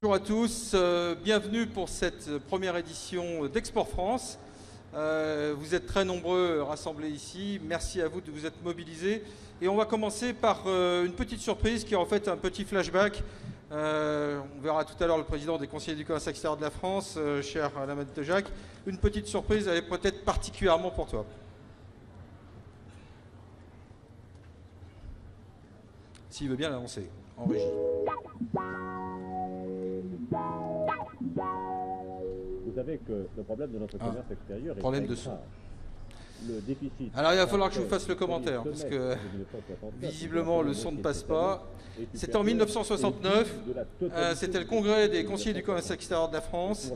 Bonjour à tous, bienvenue pour cette première édition d'Export France. Vous êtes très nombreux rassemblés ici, merci à vous de vous être mobilisés. Et on va commencer par une petite surprise qui est en fait un petit flashback. On verra tout à l'heure le président des conseillers du commerce extérieur de la France, cher Alain Mantejac. Une petite surprise, elle est peut-être particulièrement pour toi. S'il veut bien l'annoncer, en régie. Vous savez que le problème de notre commerce extérieur est problème très de son. grave. Le déficit. Alors il va falloir que je vous fasse le commentaire, parce que visiblement le son ne passe pas. C'était en 1969, c'était le congrès des conseillers du commerce extérieur de la France.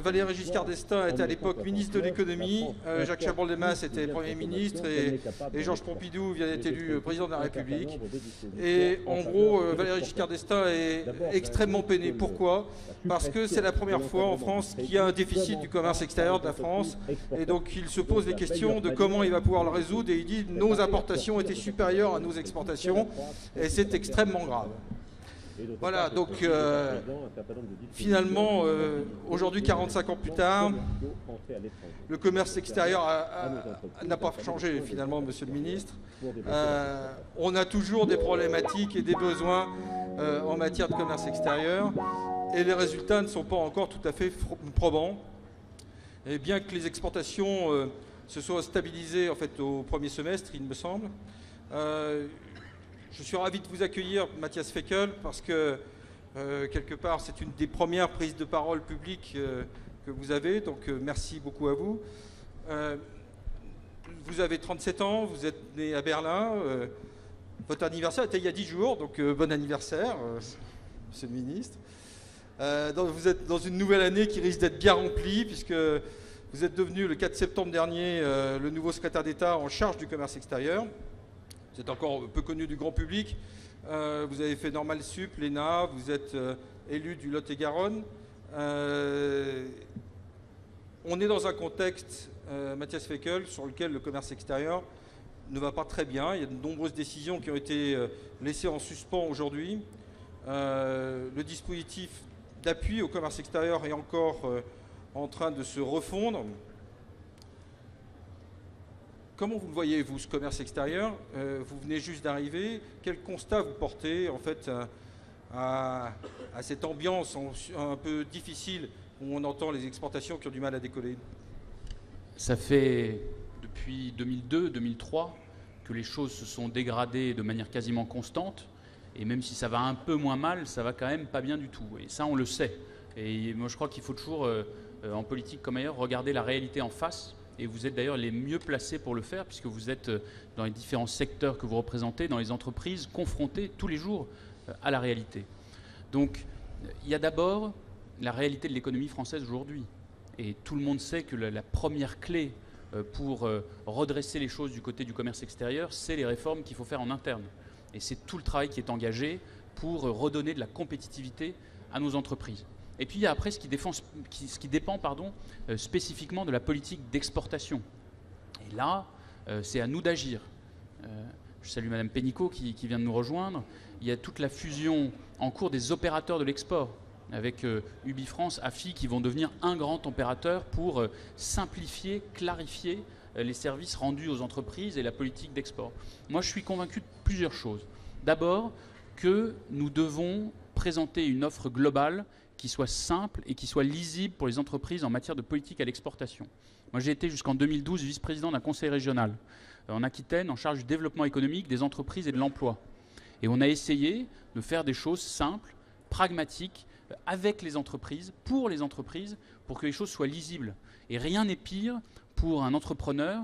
Valéry Giscard d'Estaing était à l'époque ministre de l'économie, Jacques Chaban-Delmas était Premier ministre et Georges Pompidou vient d'être élu président de la République. Et en gros, Valéry Giscard d'Estaing est extrêmement peiné. Pourquoi? Parce que c'est la première fois en France qu'il y a un déficit du commerce extérieur de la France. Et donc il se pose les questions de comment il va pouvoir le résoudre. Et il dit nos importations étaient supérieures à nos exportations. Et c'est extrêmement grave. Voilà, donc finalement, aujourd'hui, 45 ans plus tard, le commerce extérieur n'a pas changé finalement, monsieur le ministre. On a toujours des problématiques et des besoins en matière de commerce extérieur et les résultats ne sont pas encore tout à fait probants. Et bien que les exportations se soient stabilisées en fait, au premier semestre, il me semble, je suis ravi de vous accueillir, Matthias Fekl, parce que quelque part, c'est une des premières prises de parole publiques que vous avez, donc merci beaucoup à vous. Vous avez 37 ans, vous êtes né à Berlin, votre anniversaire était il y a 10 jours, donc bon anniversaire, monsieur le ministre. Donc vous êtes dans une nouvelle année qui risque d'être bien remplie, puisque vous êtes devenu le 4 septembre dernier le nouveau secrétaire d'État en charge du commerce extérieur. Vous êtes encore peu connu du grand public. Vous avez fait Normal Sup, l'ENA, vous êtes élu du Lot-et-Garonne. On est dans un contexte, Matthias Fekl, sur lequel le commerce extérieur ne va pas très bien. Il y a de nombreuses décisions qui ont été laissées en suspens aujourd'hui. Le dispositif d'appui au commerce extérieur est encore en train de se refondre. Comment vous le voyez, vous, ce commerce extérieur? Vous venez juste d'arriver. Quel constat vous portez, en fait, à cette ambiance un peu difficile où on entend les exportations qui ont du mal à décoller? Ça fait depuis 2002-2003 que les choses se sont dégradées de manière quasiment constante. Et même si ça va un peu moins mal, ça va quand même pas bien du tout. Et ça, on le sait. Et moi, je crois qu'il faut toujours, en politique comme ailleurs, regarder la réalité en face. Et vous êtes d'ailleurs les mieux placés pour le faire, puisque vous êtes dans les différents secteurs que vous représentez, dans les entreprises, confrontés tous les jours à la réalité. Donc, il y a d'abord la réalité de l'économie française aujourd'hui. Et tout le monde sait que la première clé pour redresser les choses du côté du commerce extérieur, c'est les réformes qu'il faut faire en interne. Et c'est tout le travail qui est engagé pour redonner de la compétitivité à nos entreprises. Et puis il y a après ce qui dépend spécifiquement de la politique d'exportation. Et là, c'est à nous d'agir. Je salue Madame Pénicaud qui vient de nous rejoindre. Il y a toute la fusion en cours des opérateurs de l'export avec UbiFrance, AFI qui vont devenir un grand opérateur pour simplifier, clarifier les services rendus aux entreprises et la politique d'export. Moi, je suis convaincu de plusieurs choses. D'abord, que nous devons présenter une offre globale qui soit simple et qui soit lisible pour les entreprises en matière de politique à l'exportation. Moi, j'ai été jusqu'en 2012 vice-président d'un conseil régional en Aquitaine en charge du développement économique, des entreprises et de l'emploi. Et on a essayé de faire des choses simples, pragmatiques, avec les entreprises, pour que les choses soient lisibles. Et rien n'est pire pour un entrepreneur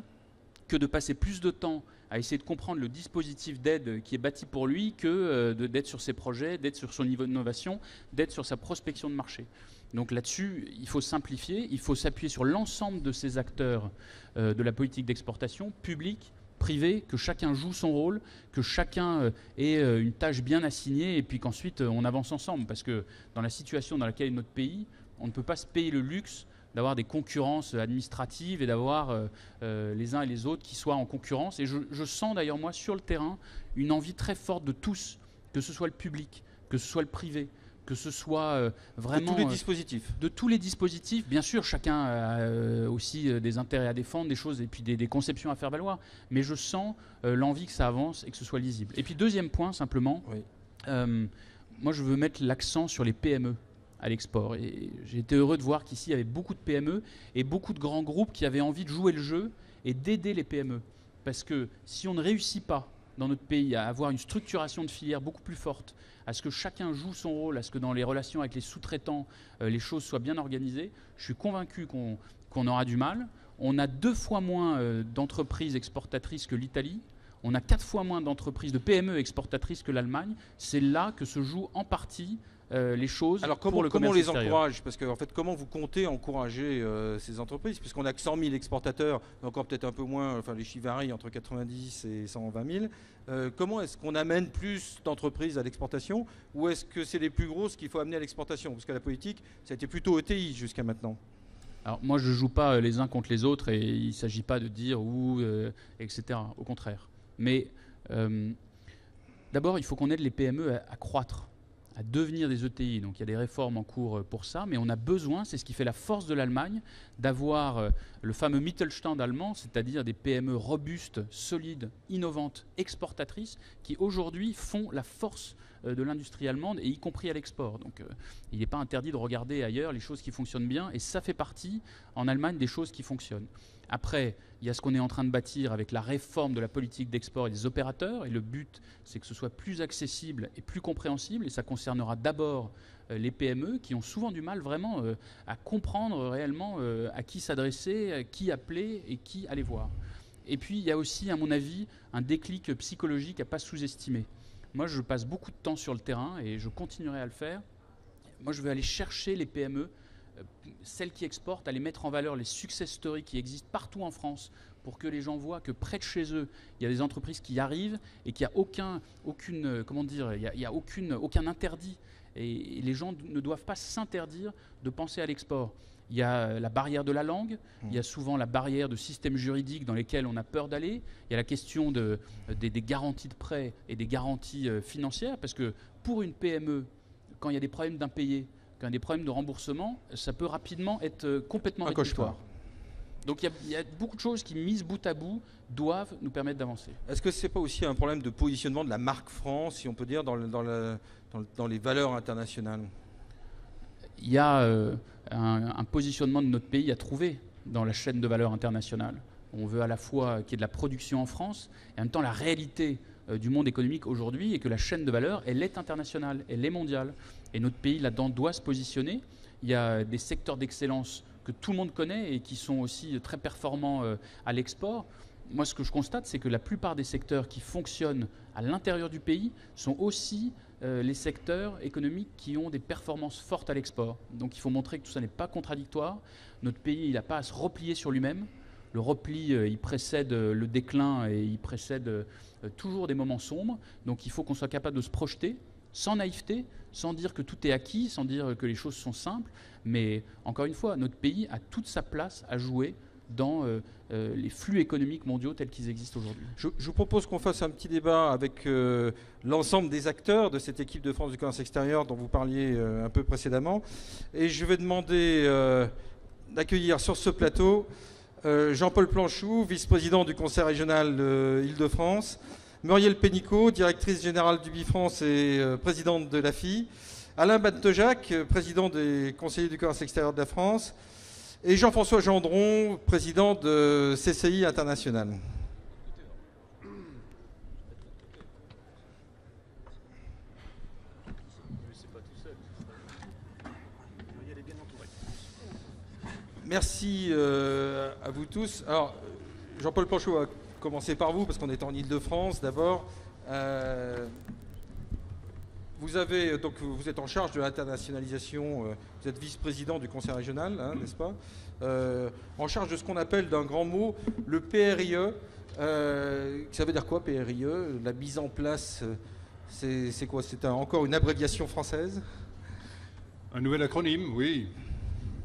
que de passer plus de temps à essayer de comprendre le dispositif d'aide qui est bâti pour lui que d'être sur ses projets, d'être sur son niveau d'innovation, d'être sur sa prospection de marché. Donc là-dessus, il faut simplifier, il faut s'appuyer sur l'ensemble de ces acteurs de la politique d'exportation, public, privé, que chacun joue son rôle, que chacun ait une tâche bien assignée et puis qu'ensuite on avance ensemble. Parce que dans la situation dans laquelle est notre pays, on ne peut pas se payer le luxe d'avoir des concurrences administratives et d'avoir les uns et les autres qui soient en concurrence. Et je sens d'ailleurs, moi, sur le terrain, une envie très forte de tous, que ce soit le public, que ce soit le privé, que ce soit vraiment... De tous les dispositifs. De tous les dispositifs. Bien sûr, chacun a aussi des intérêts à défendre, des choses et puis des conceptions à faire valoir. Mais je sens l'envie que ça avance et que ce soit lisible. Et puis deuxième point, simplement, oui. Moi je veux mettre l'accent sur les PME à l'export. Et j'ai été heureux de voir qu'ici il y avait beaucoup de PME et beaucoup de grands groupes qui avaient envie de jouer le jeu et d'aider les PME. Parce que si on ne réussit pas dans notre pays à avoir une structuration de filière beaucoup plus forte, à ce que chacun joue son rôle, à ce que dans les relations avec les sous-traitants, les choses soient bien organisées, je suis convaincu qu'on aura du mal. On a 2 fois moins d'entreprises exportatrices que l'Italie. On a 4 fois moins d'entreprises de PME exportatrices que l'Allemagne. C'est là que se jouent en partie les choses. Alors pour le commerce extérieur. Comment on les encourage? Parce que en fait, comment vous comptez encourager ces entreprises? Puisqu'on a que 100 000 exportateurs, encore peut-être un peu moins, enfin les chiffres varient entre 90 et 120 000. Comment est-ce qu'on amène plus d'entreprises à l'exportation? Ou est-ce que c'est les plus grosses qu'il faut amener à l'exportation? Parce que la politique, ça a été plutôt ETI jusqu'à maintenant. Alors moi, je ne joue pas les uns contre les autres et il ne s'agit pas de dire ou, etc. Au contraire. Mais d'abord, il faut qu'on aide les PME à croître, à devenir des ETI. Donc il y a des réformes en cours pour ça, mais on a besoin, c'est ce qui fait la force de l'Allemagne, d'avoir le fameux Mittelstand allemand, c'est-à-dire des PME robustes, solides, innovantes, exportatrices, qui aujourd'hui font la force de l'industrie allemande, et y compris à l'export. Donc il n'est pas interdit de regarder ailleurs les choses qui fonctionnent bien, et ça fait partie, en Allemagne, des choses qui fonctionnent. Après, il y a ce qu'on est en train de bâtir avec la réforme de la politique d'export et des opérateurs, et le but, c'est que ce soit plus accessible et plus compréhensible, et ça concernera d'abord les PME qui ont souvent du mal vraiment à comprendre réellement à qui s'adresser, à qui appeler et qui aller voir. Et puis, il y a aussi, à mon avis, un déclic psychologique à ne pas sous-estimer. Moi, je passe beaucoup de temps sur le terrain et je continuerai à le faire. Moi, je veux aller chercher les PME, celles qui exportent, à les mettre en valeur, les success stories qui existent partout en France, pour que les gens voient que près de chez eux, il y a des entreprises qui arrivent et qu'il n'y a aucun interdit. Et les gens ne doivent pas s'interdire de penser à l'export. Il y a la barrière de la langue, il y a souvent la barrière de systèmes juridiques dans lesquels on a peur d'aller, il y a la question des garanties de prêt et des garanties financières, parce que pour une PME, quand il y a des problèmes d'impayés, quand il y a des problèmes de remboursement, ça peut rapidement être complètement rédhibitoire. Donc il y a beaucoup de choses qui, mises bout à bout, doivent nous permettre d'avancer. Est-ce que ce n'est pas aussi un problème de positionnement de la marque France, si on peut dire, dans les valeurs internationales? Il y a un positionnement de notre pays à trouver dans la chaîne de valeur internationale. On veut à la fois qu'il y ait de la production en France et en même temps la réalité du monde économique aujourd'hui est que la chaîne de valeur, elle est internationale, elle est mondiale. Et notre pays là-dedans doit se positionner. Il y a des secteurs d'excellence que tout le monde connaît et qui sont aussi très performants à l'export. Moi, ce que je constate, c'est que la plupart des secteurs qui fonctionnent à l'intérieur du pays sont aussi les secteurs économiques qui ont des performances fortes à l'export. Donc il faut montrer que tout ça n'est pas contradictoire. Notre pays, il n'a pas à se replier sur lui-même. Le repli, il précède le déclin et il précède toujours des moments sombres. Donc il faut qu'on soit capable de se projeter, sans naïveté, sans dire que tout est acquis, sans dire que les choses sont simples. Mais encore une fois, notre pays a toute sa place à jouer dans les flux économiques mondiaux tels qu'ils existent aujourd'hui. Je vous propose qu'on fasse un petit débat avec l'ensemble des acteurs de cette équipe de France du commerce extérieur dont vous parliez un peu précédemment. Et je vais demander d'accueillir sur ce plateau Jean-Paul Planchou, vice-président du Conseil régional Île-de-France, Muriel Pénicaud, directrice générale du Bifrance et présidente de l'AFI, Alain Bantejac, président des conseillers du commerce extérieur de la France, et Jean-François Gendron, président de CCI International. Merci à vous tous. Alors, Jean-Paul Planchot va commencer par vous, parce qu'on est en Île-de-France d'abord. Vous êtes en charge de l'internationalisation, vous êtes vice-président du conseil régional, hein, n'est-ce pas, en charge de ce qu'on appelle d'un grand mot le PRIE. Ça veut dire quoi, PRIE? La mise en place, c'est quoi? C'est encore une abréviation française? Un nouvel acronyme, oui.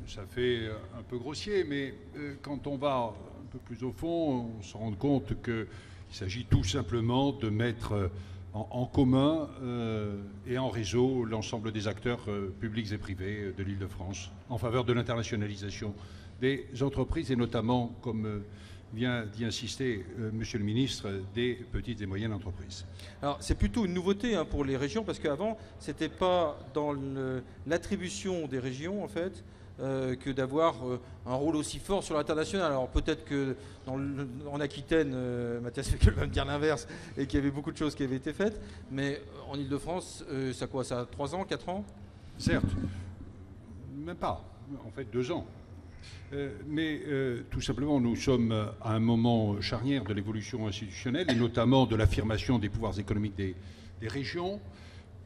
Ça fait un peu grossier, mais quand on va un peu plus au fond, on se rend compte qu'il s'agit tout simplement de mettre en commun et en réseau l'ensemble des acteurs publics et privés de l'Île-de-France en faveur de l'internationalisation des entreprises et notamment, comme vient d'y insister Monsieur le Ministre, des petites et moyennes entreprises. Alors c'est plutôt une nouveauté hein, pour les régions parce qu'avant c'était pas dans l'attribution des régions en fait que d'avoir un rôle aussi fort sur l'international. Alors peut-être que en Aquitaine, Mathias Fekl va me dire l'inverse et qu'il y avait beaucoup de choses qui avaient été faites, mais en Ile-de-France, ça quoi, ça a 3 ans, 4 ans? Certes, même pas, en fait 2 ans. Mais tout simplement, nous sommes à un moment charnière de l'évolution institutionnelle et notamment de l'affirmation des pouvoirs économiques des régions,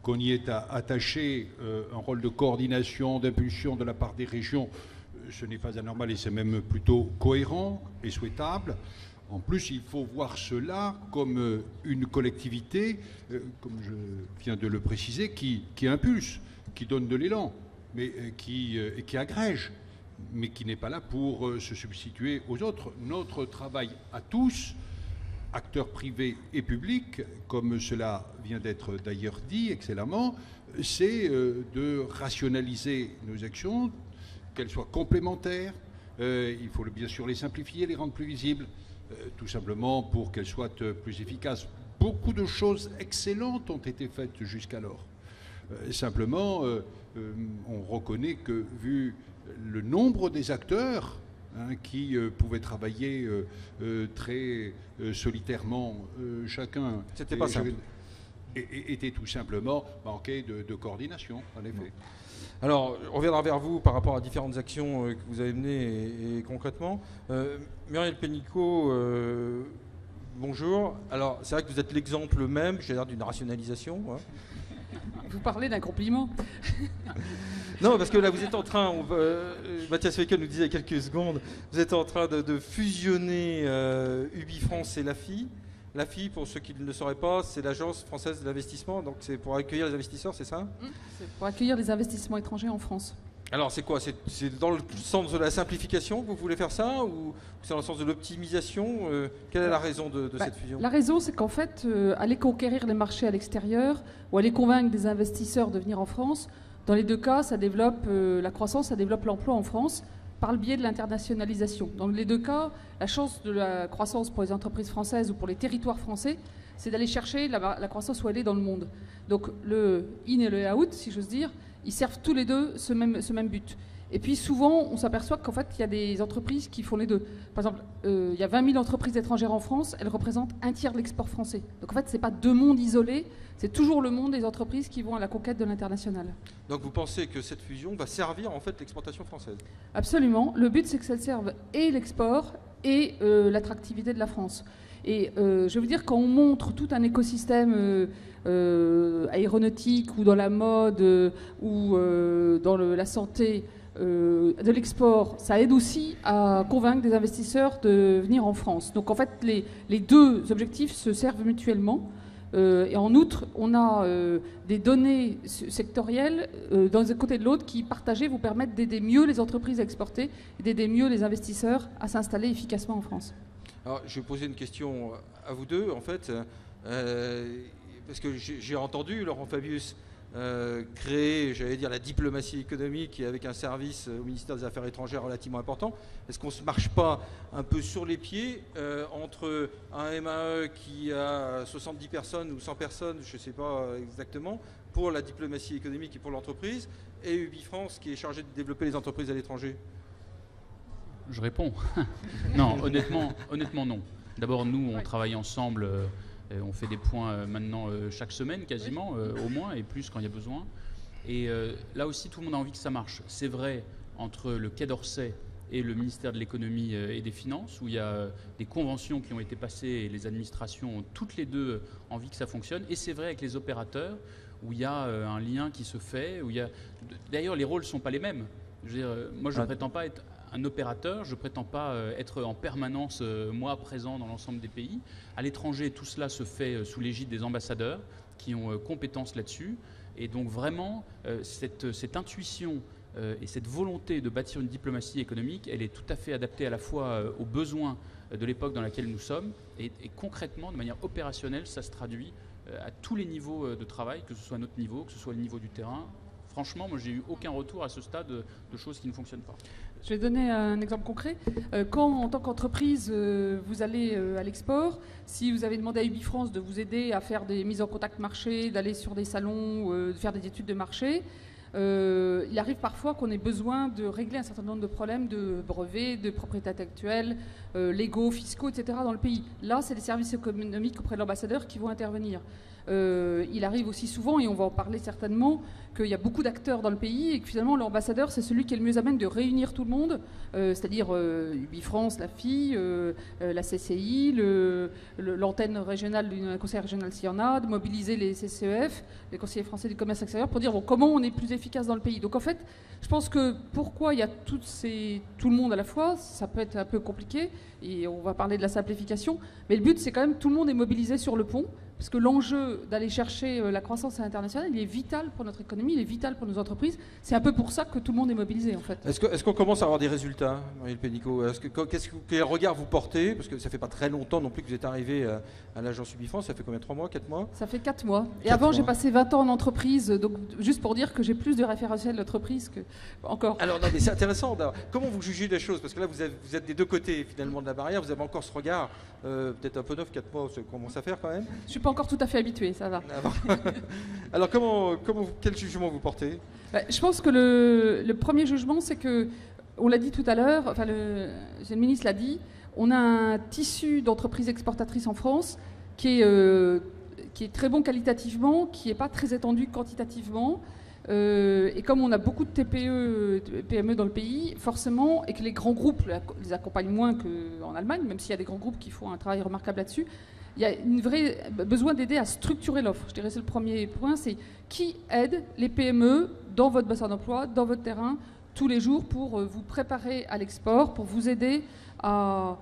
qu'on y est attaché un rôle de coordination, d'impulsion de la part des régions. Ce n'est pas anormal et c'est même plutôt cohérent et souhaitable. En plus, il faut voir cela comme une collectivité, comme je viens de le préciser, qui impulse, qui donne de l'élan, mais qui agrège, mais qui n'est pas là pour se substituer aux autres. Notre travail à tous, acteurs privés et publics, comme cela vient d'être d'ailleurs dit excellemment, c'est de rationaliser nos actions, qu'elles soient complémentaires. Il faut bien sûr les simplifier, les rendre plus visibles, tout simplement pour qu'elles soient plus efficaces. Beaucoup de choses excellentes ont été faites jusqu'alors. Simplement, on reconnaît que, vu le nombre des acteurs qui pouvaient travailler très solitairement, chacun c'était pas simple. Était tout simplement manqué de coordination, en effet. Alors, on reviendra vers vous par rapport à différentes actions que vous avez menées et concrètement. Muriel Pénicaud, bonjour. Alors, c'est vrai que vous êtes l'exemple même, j'ai l'air d'une rationalisation. Hein. Vous parlez d'un compliment. Non, parce que là, vous êtes en train, Mathias Fekl nous disait il y a quelques secondes, vous êtes en train de fusionner UbiFrance et l'AFI. L'AFI, pour ceux qui ne le sauraient pas, c'est l'Agence française de l'investissement, donc c'est pour accueillir les investisseurs, c'est ça? C'est pour accueillir les investissements étrangers en France. Alors c'est quoi? C'est dans le sens de la simplification que vous voulez faire ça ou c'est dans le sens de l'optimisation? Quelle est la raison de cette fusion? La raison, c'est qu'en fait, aller conquérir les marchés à l'extérieur ou aller convaincre des investisseurs de venir en France, dans les deux cas, ça développe la croissance, ça développe l'emploi en France par le biais de l'internationalisation. Dans les deux cas, la chance de la croissance pour les entreprises françaises ou pour les territoires français, c'est d'aller chercher la croissance où elle est dans le monde. Donc le in et le out, si j'ose dire, ils servent tous les deux ce même but. Et puis souvent, on s'aperçoit qu'en fait, il y a des entreprises qui font les deux. Par exemple, il y a 20 000 entreprises étrangères en France, elles représentent un tiers de l'export français. Donc en fait, ce n'est pas deux mondes isolés, c'est toujours le monde des entreprises qui vont à la conquête de l'international. Donc vous pensez que cette fusion va servir en fait l'exportation française? Absolument. Le but, c'est que ça serve et l'export et l'attractivité de la France. Et je vais vous dire, quand on montre tout un écosystème aéronautique ou dans la mode ou dans la santé, de l'export, ça aide aussi à convaincre des investisseurs de venir en France. Donc en fait, les deux objectifs se servent mutuellement. Et en outre, on a des données sectorielles d'un côté et de l'autre qui, partagées, vous permettent d'aider mieux les entreprises à exporter et d'aider mieux les investisseurs à s'installer efficacement en France. Alors, je vais poser une question à vous deux, en fait, parce que j'ai entendu Laurent Fabius créer, j'allais dire, la diplomatie économique avec un service au ministère des Affaires étrangères relativement important. Est-ce qu'on ne se marche pas un peu sur les pieds entre un MAE qui a 70 personnes ou 100 personnes, je ne sais pas exactement, pour la diplomatie économique et pour l'entreprise, et UbiFrance qui est chargé de développer les entreprises à l'étranger? Je réponds. Non, honnêtement non. D'abord, nous, on travaille ensemble. On fait des points maintenant chaque semaine quasiment, au moins, et plus quand il y a besoin. Et là aussi, tout le monde a envie que ça marche. C'est vrai entre le Quai d'Orsay et le ministère de l'économie et des finances, où il y a des conventions qui ont été passées et les administrations ont toutes les deux envie que ça fonctionne. Et c'est vrai avec les opérateurs, où il y a un lien qui se fait. Où il y a... D'ailleurs, les rôles ne sont pas les mêmes. Je veux dire, moi, je ne prétends pas être un opérateur, je ne prétends pas être en permanence, moi, présent dans l'ensemble des pays. À l'étranger, tout cela se fait sous l'égide des ambassadeurs qui ont compétence là-dessus. Et donc vraiment, cette intuition et cette volonté de bâtir une diplomatie économique, elle est tout à fait adaptée à la fois aux besoins de l'époque dans laquelle nous sommes et concrètement, de manière opérationnelle, ça se traduit à tous les niveaux de travail, que ce soit notre niveau, que ce soit le niveau du terrain. Franchement, moi, j'ai eu aucun retour à ce stade de choses qui ne fonctionnent pas. Je vais donner un exemple concret. Quand, en tant qu'entreprise, vous allez à l'export, si vous avez demandé à Ubifrance de vous aider à faire des mises en contact marché, d'aller sur des salons, de faire des études de marché, il arrive parfois qu'on ait besoin de régler un certain nombre de problèmes de brevets, de propriété intellectuelle, légaux, fiscaux, etc. dans le pays. Là, c'est les services économiques auprès de l'ambassadeur qui vont intervenir. Il arrive aussi souvent, et on va en parler certainement, qu'il y a beaucoup d'acteurs dans le pays et que finalement l'ambassadeur c'est celui qui est le mieux à même de réunir tout le monde, c'est-à-dire Ubifrance, la FI, la CCI, l'antenne régionale du conseil régional s'il y en a, de mobiliser les CCEF, les conseillers français du commerce extérieur, pour dire bon, comment on est plus efficace dans le pays. Donc en fait, je pense que pourquoi il y a tout le monde à la fois, ça peut être un peu compliqué, et on va parler de la simplification, mais le but c'est quand même tout le monde est mobilisé sur le pont. Parce que l'enjeu d'aller chercher la croissance internationale, il est vital pour notre économie, il est vital pour nos entreprises. C'est un peu pour ça que tout le monde est mobilisé, en fait. Est-ce qu'on commence à avoir des résultats, Marielle Pénicaud? Quel regard vous portez? Parce que ça ne fait pas très longtemps non plus que vous êtes arrivé à l'agence Ubifrance. Ça fait combien? 3 mois, 4 mois? Ça fait 4 mois. Et avant, j'ai passé 20 ans en entreprise. Donc, juste pour dire que j'ai plus de référentiels d'entreprise que encore. Alors, non, mais c'est intéressant. Comment vous jugez les choses? Parce que là, vous êtes des deux côtés, finalement, de la barrière. Vous avez encore ce regard, peut-être un peu neuf, 4 mois, ça commence à faire quand même. Je suis pas encore tout à fait habitué, ça va. Alors, quel jugement vous portez? Je pense que le premier jugement, c'est que, on l'a dit tout à l'heure, enfin le ministre l'a dit, on a un tissu d'entreprises exportatrices en France qui est très bon qualitativement, qui n'est pas très étendu quantitativement. Et comme on a beaucoup de TPE, PME dans le pays, forcément, et que les grands groupes les accompagnent moins qu'en Allemagne, même s'il y a des grands groupes qui font un travail remarquable là-dessus, il y a une vraie besoin d'aider à structurer l'offre. Je dirais que c'est le premier point, c'est qui aide les PME dans votre bassin d'emploi, dans votre terrain, tous les jours pour vous préparer à l'export, pour vous aider à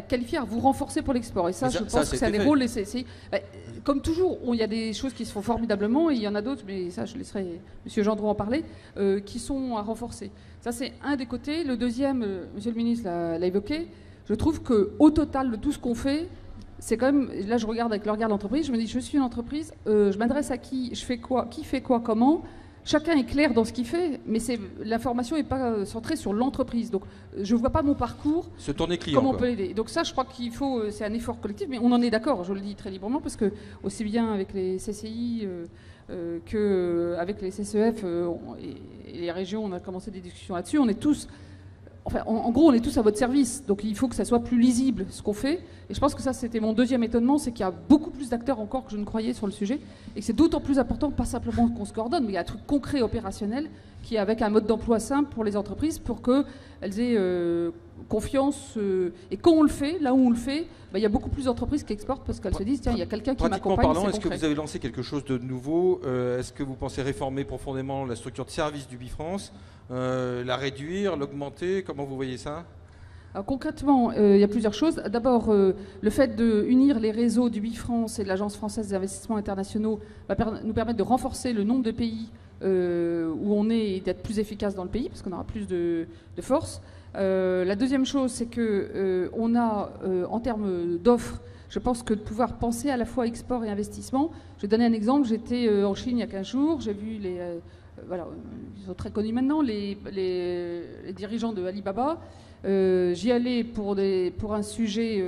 qualifier, à vous renforcer pour l'export. Et ça, je pense que c'est un des rôles. Comme toujours, il y a des choses qui se font formidablement, et il y en a d'autres, mais ça, je laisserai M. Gendron en parler, qui sont à renforcer. Ça, c'est un des côtés. Le deuxième, M. le ministre l'a évoqué, je trouve qu'au total de tout ce qu'on fait, c'est quand même, là je regarde avec le regard de l'entreprise, je me dis je suis une entreprise, je m'adresse à qui, je fais quoi, qui fait quoi, comment. Chacun est clair dans ce qu'il fait, mais l'information n'est pas centrée sur l'entreprise. Donc je ne vois pas mon parcours, se tourner client, comment on peut l'aider. Donc ça, je crois qu'il faut, c'est un effort collectif, mais on en est d'accord, je le dis très librement, parce que aussi bien avec les CCI qu'avec les CCEF et les régions, on a commencé des discussions là-dessus, on est tous... Enfin, en gros, on est tous à votre service, donc il faut que ça soit plus lisible ce qu'on fait. Et je pense que ça, c'était mon deuxième étonnement, c'est qu'il y a beaucoup plus d'acteurs encore que je ne croyais sur le sujet, et que c'est d'autant plus important, pas simplement qu'on se coordonne, mais il y a un truc concret, opérationnel, qui est avec un mode d'emploi simple pour les entreprises, pour qu'elles aient confiance. Et quand on le fait, là où on le fait, il y a beaucoup plus d'entreprises qui exportent parce qu'elles se disent, tiens, il y a quelqu'un qui m'accompagne. Pratiquement parlant, est-ce que vous avez lancé quelque chose de nouveau? Est-ce que vous pensez réformer profondément la structure de service du Bifrance, la réduire, l'augmenter? Comment vous voyez ça? Alors, concrètement, il y a plusieurs choses. D'abord, le fait d'unir les réseaux du Bifrance et de l'Agence française des investissements internationaux va nous permettre de renforcer le nombre de pays où on est et d'être plus efficace dans le pays, parce qu'on aura plus de force. La deuxième chose, c'est qu'on a, en termes d'offres, je pense que de pouvoir penser à la fois export et investissement. Je vais donner un exemple. J'étais en Chine il y a 15 jours, j'ai vu voilà, ils sont très connus maintenant, les dirigeants de Alibaba. J'y allais pour un sujet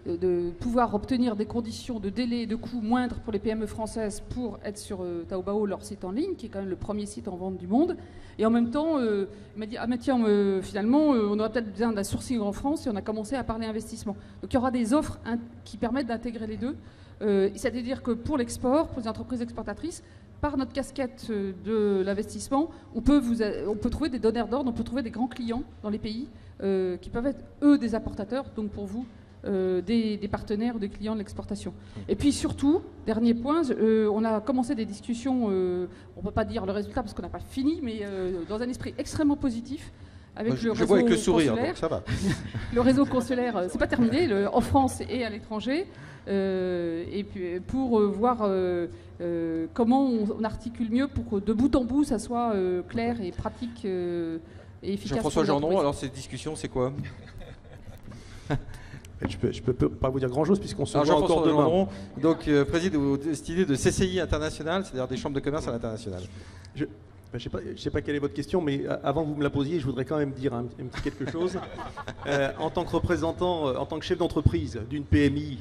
de pouvoir obtenir des conditions de délai et de coûts moindres pour les PME françaises pour être sur Taobao, leur site en ligne, qui est quand même le premier site en vente du monde. Et en même temps, il m'a dit, ah mais tiens, finalement, on aurait peut-être besoin d'un sourcing en France, et on a commencé à parler investissement. Donc il y aura des offres qui permettent d'intégrer les deux. C'est-à-dire que pour l'export, pour les entreprises exportatrices, par notre casquette de l'investissement, on peut trouver des donneurs d'ordre, on peut trouver des grands clients dans les pays qui peuvent être, eux, des importateurs, donc pour vous, des partenaires ou des clients de l'exportation. Et puis surtout, dernier point, on a commencé des discussions, on ne peut pas dire le résultat parce qu'on n'a pas fini, mais dans un esprit extrêmement positif. Avec le réseau vois avec le sourire, consulaire. Donc ça va. Le réseau consulaire, c'est pas terminé, en France et à l'étranger. Et puis pour voir comment on articule mieux pour que de bout en bout ça soit clair et pratique et efficace. Jean-François Gendron, alors cette discussion c'est quoi? Je peux pas vous dire grand-chose puisqu'on se voit Jean-François encore demain. Gendron, donc préside ou destiné de CCI International, c'est-à-dire des chambres de commerce à l'international. Je ne sais pas quelle est votre question, mais avant que vous me la posiez, je voudrais quand même dire un petit quelque chose. En tant que représentant, en tant que chef d'entreprise d'une PMI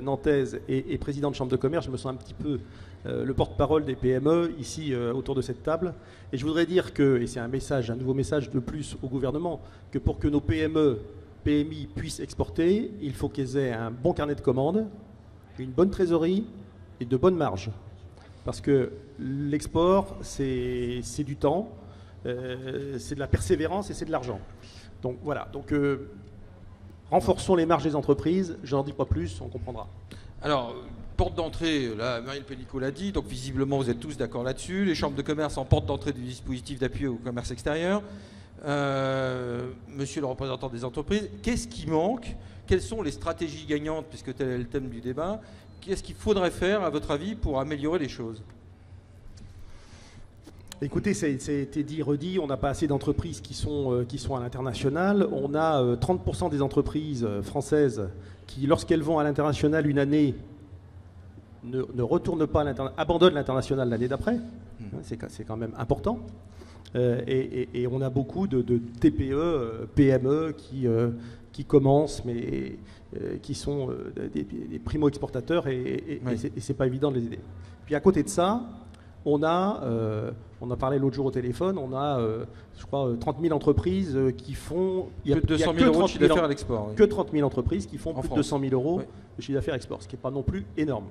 nantaise et président de chambre de commerce, je me sens un petit peu le porte-parole des PME ici autour de cette table. Et je voudrais dire que, et c'est un nouveau message de plus au gouvernement, que pour que nos PME, PMI puissent exporter, il faut qu'ils aient un bon carnet de commandes, une bonne trésorerie et de bonnes marges. Parce que l'export, c'est du temps, c'est de la persévérance et c'est de l'argent. Donc voilà, renforçons les marges des entreprises, je n'en dis pas plus, on comprendra. Alors, porte d'entrée, là, Marielle Pénicaud l'a dit, donc visiblement vous êtes tous d'accord là-dessus. Les chambres de commerce en porte d'entrée du dispositif d'appui au commerce extérieur. Monsieur le représentant des entreprises, qu'est-ce qui manque? Quelles sont les stratégies gagnantes, puisque tel est le thème du débat? Qu'est-ce qu'il faudrait faire, à votre avis, pour améliorer les choses? Écoutez, ça a été dit, redit, on n'a pas assez d'entreprises qui sont à l'international. On a 30% des entreprises françaises qui, lorsqu'elles vont à l'international une année, ne retournent pas à l'international, abandonnent l'international l'année d'après. C'est quand même important. Et on a beaucoup de TPE, PME qui commencent, mais qui sont des primo-exportateurs et c'est pas évident de les aider. Puis à côté de ça, on a parlé l'autre jour au téléphone, on a, je crois, 30 000 entreprises qui font... Plus de 200 000 euros de chiffre d'affaires à l'export. Oui. Que 30 000 entreprises qui font en plus France. de 200 000 euros de chiffre d'affaires export, ce qui n'est pas non plus énorme.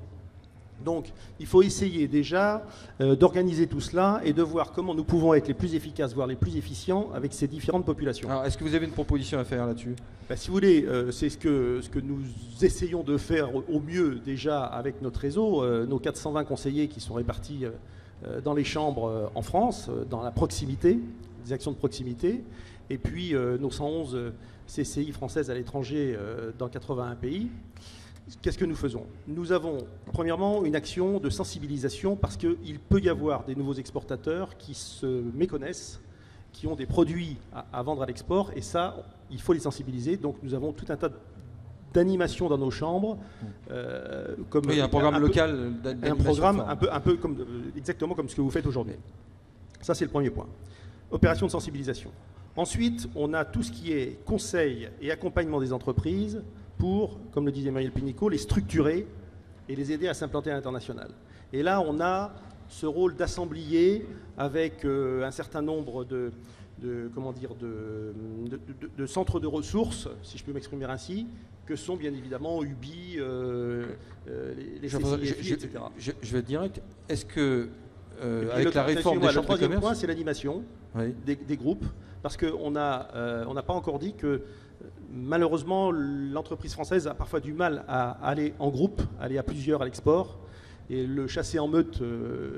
Donc, il faut essayer déjà d'organiser tout cela et de voir comment nous pouvons être les plus efficaces, voire les plus efficients avec ces différentes populations. Alors, est-ce que vous avez une proposition à faire là-dessus? Si vous voulez, c'est ce que nous essayons de faire au mieux déjà avec notre réseau, nos 420 conseillers qui sont répartis dans les chambres en France, dans la proximité, des actions de proximité, et puis nos 111 CCI françaises à l'étranger dans 81 pays. Qu'est-ce que nous faisons? Nous avons, premièrement, une action de sensibilisation parce qu'il peut y avoir des nouveaux exportateurs qui se méconnaissent, qui ont des produits à vendre à l'export, et ça, il faut les sensibiliser. Donc nous avons tout un tas d'animations dans nos chambres. Oui, un programme local d'animation. Un programme un peu comme, exactement comme ce que vous faites aujourd'hui. Ça, c'est le premier point. Opération de sensibilisation. Ensuite, on a tout ce qui est conseil et accompagnement des entreprises pour, comme le disait Marielle Pénicaud, les structurer et les aider à s'implanter à l'international. Et là, on a ce rôle d'assemblier avec un certain nombre de centres de ressources, si je peux m'exprimer ainsi, que sont bien évidemment UBI, les CCIFI, etc. Je vais être direct. Est-ce que, avec la réforme des chambres de commerce... Le troisième point, c'est l'animation des groupes, parce qu'on n'a pas encore dit que malheureusement, l'entreprise française a parfois du mal à aller en groupe, aller à plusieurs à l'export. Et le chasser en meute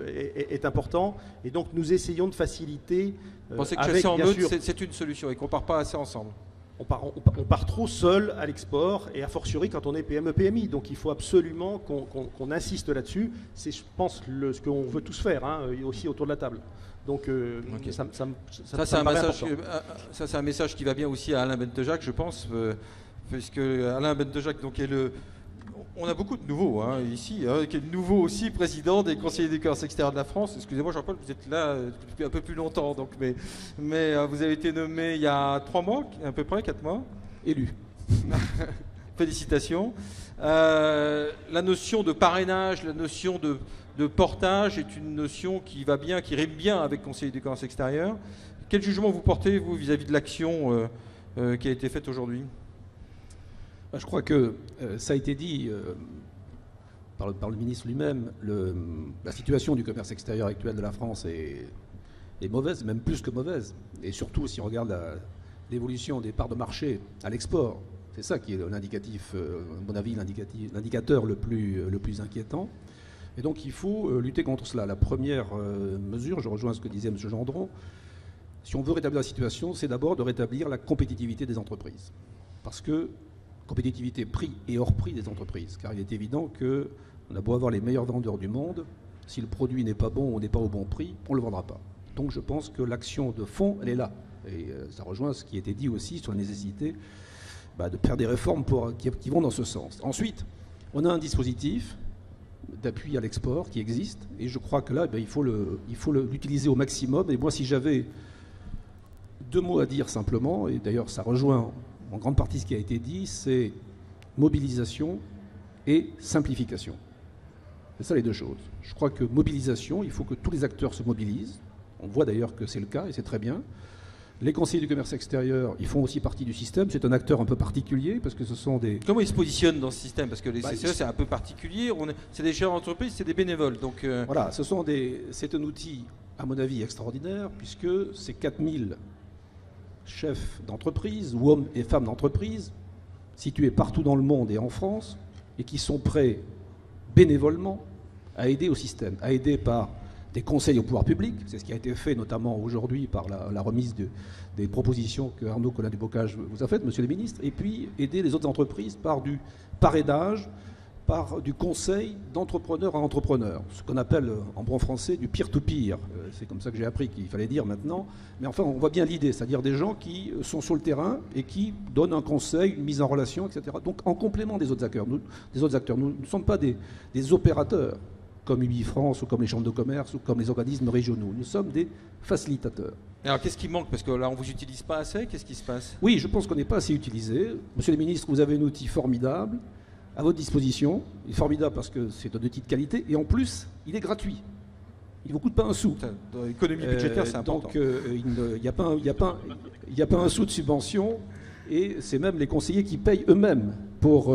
est important. Et donc, nous essayons de faciliter... Vous pensez que chasser en meute, c'est une solution et qu'on ne part pas assez ensemble? On part trop seul à l'export, et a fortiori quand on est PME-PMI. Donc, il faut absolument qu'on insiste là-dessus. C'est, je pense, ce qu'on veut tous faire, aussi autour de la table. Donc, okay. Ça c'est un message qui va bien aussi à Alain Bentejac, je pense, puisque Alain Bentejac donc, est le... On a beaucoup de nouveaux ici, qui est le nouveau aussi président des conseillers du commerce extérieur de la France. Excusez-moi Jean-Paul, vous êtes là depuis un peu plus longtemps, donc, mais vous avez été nommé il y a 3 mois, à peu près 4 mois. Élu. Félicitations. La notion de parrainage, la notion de portage est une notion qui va bien, qui rime bien avec conseiller du commerce extérieur. Quel jugement vous portez, vous, vis-à-vis de l'action qui a été faite aujourd'hui? Je crois que ça a été dit par le ministre lui-même. La situation du commerce extérieur actuel de la France est mauvaise, même plus que mauvaise. Et surtout, si on regarde l'évolution des parts de marché à l'export, c'est ça qui est l'indicatif, à mon avis, l'indicateur le plus inquiétant. Et donc, il faut lutter contre cela. La première mesure, je rejoins ce que disait M. Gendron, si on veut rétablir la situation, c'est d'abord de rétablir la compétitivité des entreprises. Parce que compétitivité prix et hors prix des entreprises. Car il est évident qu'on a beau avoir les meilleurs vendeurs du monde, si le produit n'est pas bon ou n'est pas au bon prix, on ne le vendra pas. Donc je pense que l'action de fond, elle est là. Et ça rejoint ce qui était dit aussi sur la nécessité de faire des réformes qui vont dans ce sens. Ensuite, on a un dispositif d'appui à l'export qui existe, et je crois que là, il faut l'utiliser au maximum. Et moi, si j'avais 2 mots à dire simplement, et d'ailleurs ça rejoint en grande partie ce qui a été dit, c'est mobilisation et simplification. C'est ça les 2 choses. Je crois que mobilisation, il faut que tous les acteurs se mobilisent. On voit d'ailleurs que c'est le cas, et c'est très bien. Les conseillers du commerce extérieur, ils font aussi partie du système. C'est un acteur un peu particulier, parce que ce sont des... Comment ils se positionnent dans ce système? Parce que les CCE, c'est un peu particulier. C'est des chefs d'entreprise, c'est des bénévoles. Donc, Voilà, c'est un outil, à mon avis, extraordinaire, puisque c'est 4000 chefs d'entreprise, ou hommes et femmes d'entreprise, situés partout dans le monde et en France, et qui sont prêts bénévolement à aider au système, à aider par des conseils au pouvoir public, c'est ce qui a été fait notamment aujourd'hui par la remise des propositions que Arnaud Collin-du-Bocage vous a faites, monsieur le ministre, et puis aider les autres entreprises par du parrainage, par du conseil d'entrepreneur à entrepreneur, ce qu'on appelle en bon français du peer-to-peer. C'est comme ça que j'ai appris qu'il fallait dire maintenant. Mais enfin, on voit bien l'idée, c'est-à-dire des gens qui sont sur le terrain et qui donnent un conseil, une mise en relation, etc. Donc en complément des autres acteurs. Nous ne sommes pas des opérateurs comme UbiFrance ou comme les chambres de commerce ou comme les organismes régionaux. Nous sommes des facilitateurs. alors, qu'est-ce qui manque? Parce que là, on ne vous utilise pas assez. Qu'est-ce qui se passe? Oui, je pense qu'on n'est pas assez utilisé. Monsieur le ministre, vous avez un outil formidable à votre disposition. Il est formidable parce que c'est un outil de qualité et en plus, il est gratuit. Il ne vous coûte pas un sou. Dans l'économie budgétaire, c'est important. Donc, il n'y a pas un sou de subvention et c'est même les conseillers qui payent eux-mêmes pour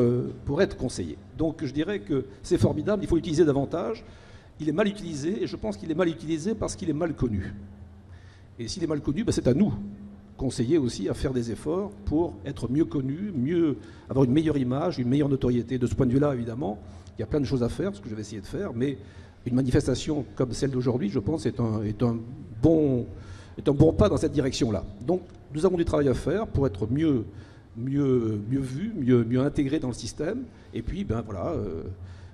être conseillés. Donc, je dirais que c'est formidable, il faut l'utiliser davantage. Il est mal utilisé et je pense qu'il est mal utilisé parce qu'il est mal connu. Et s'il est mal connu, c'est à nous, conseillers aussi, à faire des efforts pour être mieux connus, avoir une meilleure image, une meilleure notoriété. De ce point de vue-là, évidemment, il y a plein de choses à faire, ce que je vais essayer de faire, mais une manifestation comme celle d'aujourd'hui, je pense, est un bon pas dans cette direction-là. Donc, nous avons du travail à faire pour être mieux vu, mieux intégré dans le système. Et puis,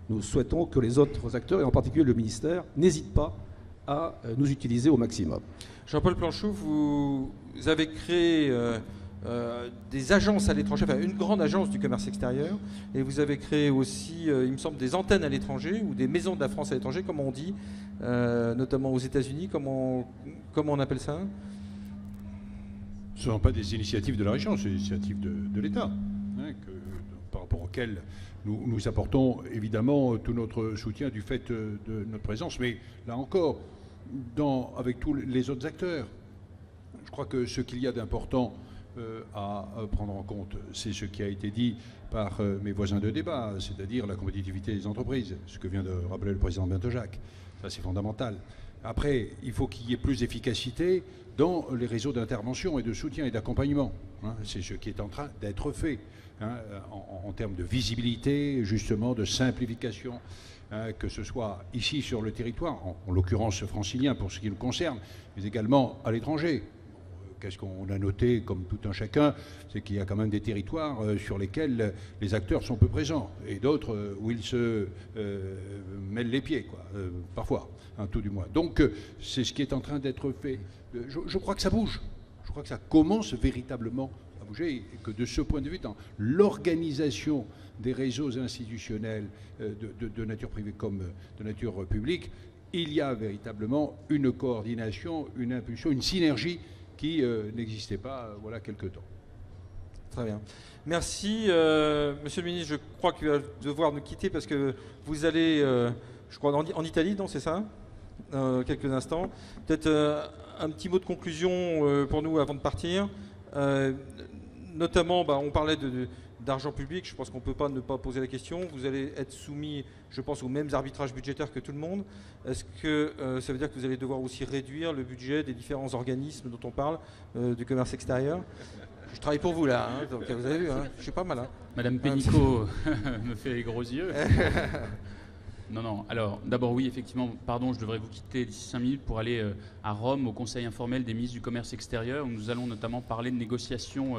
nous souhaitons que les autres acteurs, et en particulier le ministère, n'hésitent pas à nous utiliser au maximum. Jean-Paul Planchou, vous avez créé des agences à l'étranger, enfin une grande agence du commerce extérieur, et vous avez créé aussi, il me semble, des antennes à l'étranger, ou des maisons de la France à l'étranger, comme on dit, notamment aux États-Unis. Comment on appelle ça? Ce ne sont pas des initiatives de la région, c'est des initiatives de l'État, par rapport auxquelles nous apportons évidemment tout notre soutien du fait de notre présence. Mais là encore, avec tous les autres acteurs, je crois que ce qu'il y a d'important à prendre en compte, c'est ce qui a été dit par mes voisins de débat, c'est-à-dire la compétitivité des entreprises, ce que vient de rappeler le président Bentejac. Ça, c'est fondamental. Après, il faut qu'il y ait plus d'efficacité dans les réseaux d'intervention et de soutien et d'accompagnement. C'est ce qui est en train d'être fait en termes de visibilité, justement, de simplification, que ce soit ici sur le territoire, en l'occurrence francilien pour ce qui nous concerne, mais également à l'étranger. Qu'est-ce qu'on a noté comme tout un chacun? C'est qu'il y a quand même des territoires sur lesquels les acteurs sont peu présents et d'autres où ils se mêlent les pieds, parfois, tout du moins. Donc c'est ce qui est en train d'être fait. Je crois que ça bouge. Je crois que ça commence véritablement à bouger et que de ce point de vue, dans l'organisation des réseaux institutionnels de nature privée comme de nature publique, il y a véritablement une coordination, une impulsion, une synergie qui n'existait pas voilà quelque temps. Très bien. Merci. Monsieur le ministre, je crois qu'il va devoir nous quitter parce que vous allez, je crois, en Italie, non, c'est ça? Quelques instants. Peut-être un petit mot de conclusion pour nous avant de partir. Notamment, on parlait d'argent public. Je pense qu'on ne peut pas ne pas poser la question. Vous allez être soumis, je pense, aux mêmes arbitrages budgétaires que tout le monde. Est-ce que ça veut dire que vous allez devoir aussi réduire le budget des différents organismes dont on parle, du commerce extérieur? Je travaille pour vous là, donc vous avez vu, je suis pas mal. Madame Pénicaud me fait les gros yeux. Non. Alors, d'abord, oui, effectivement, pardon, je devrais vous quitter d'ici 5 minutes pour aller à Rome, au Conseil informel des ministres du commerce extérieur, où nous allons notamment parler de négociations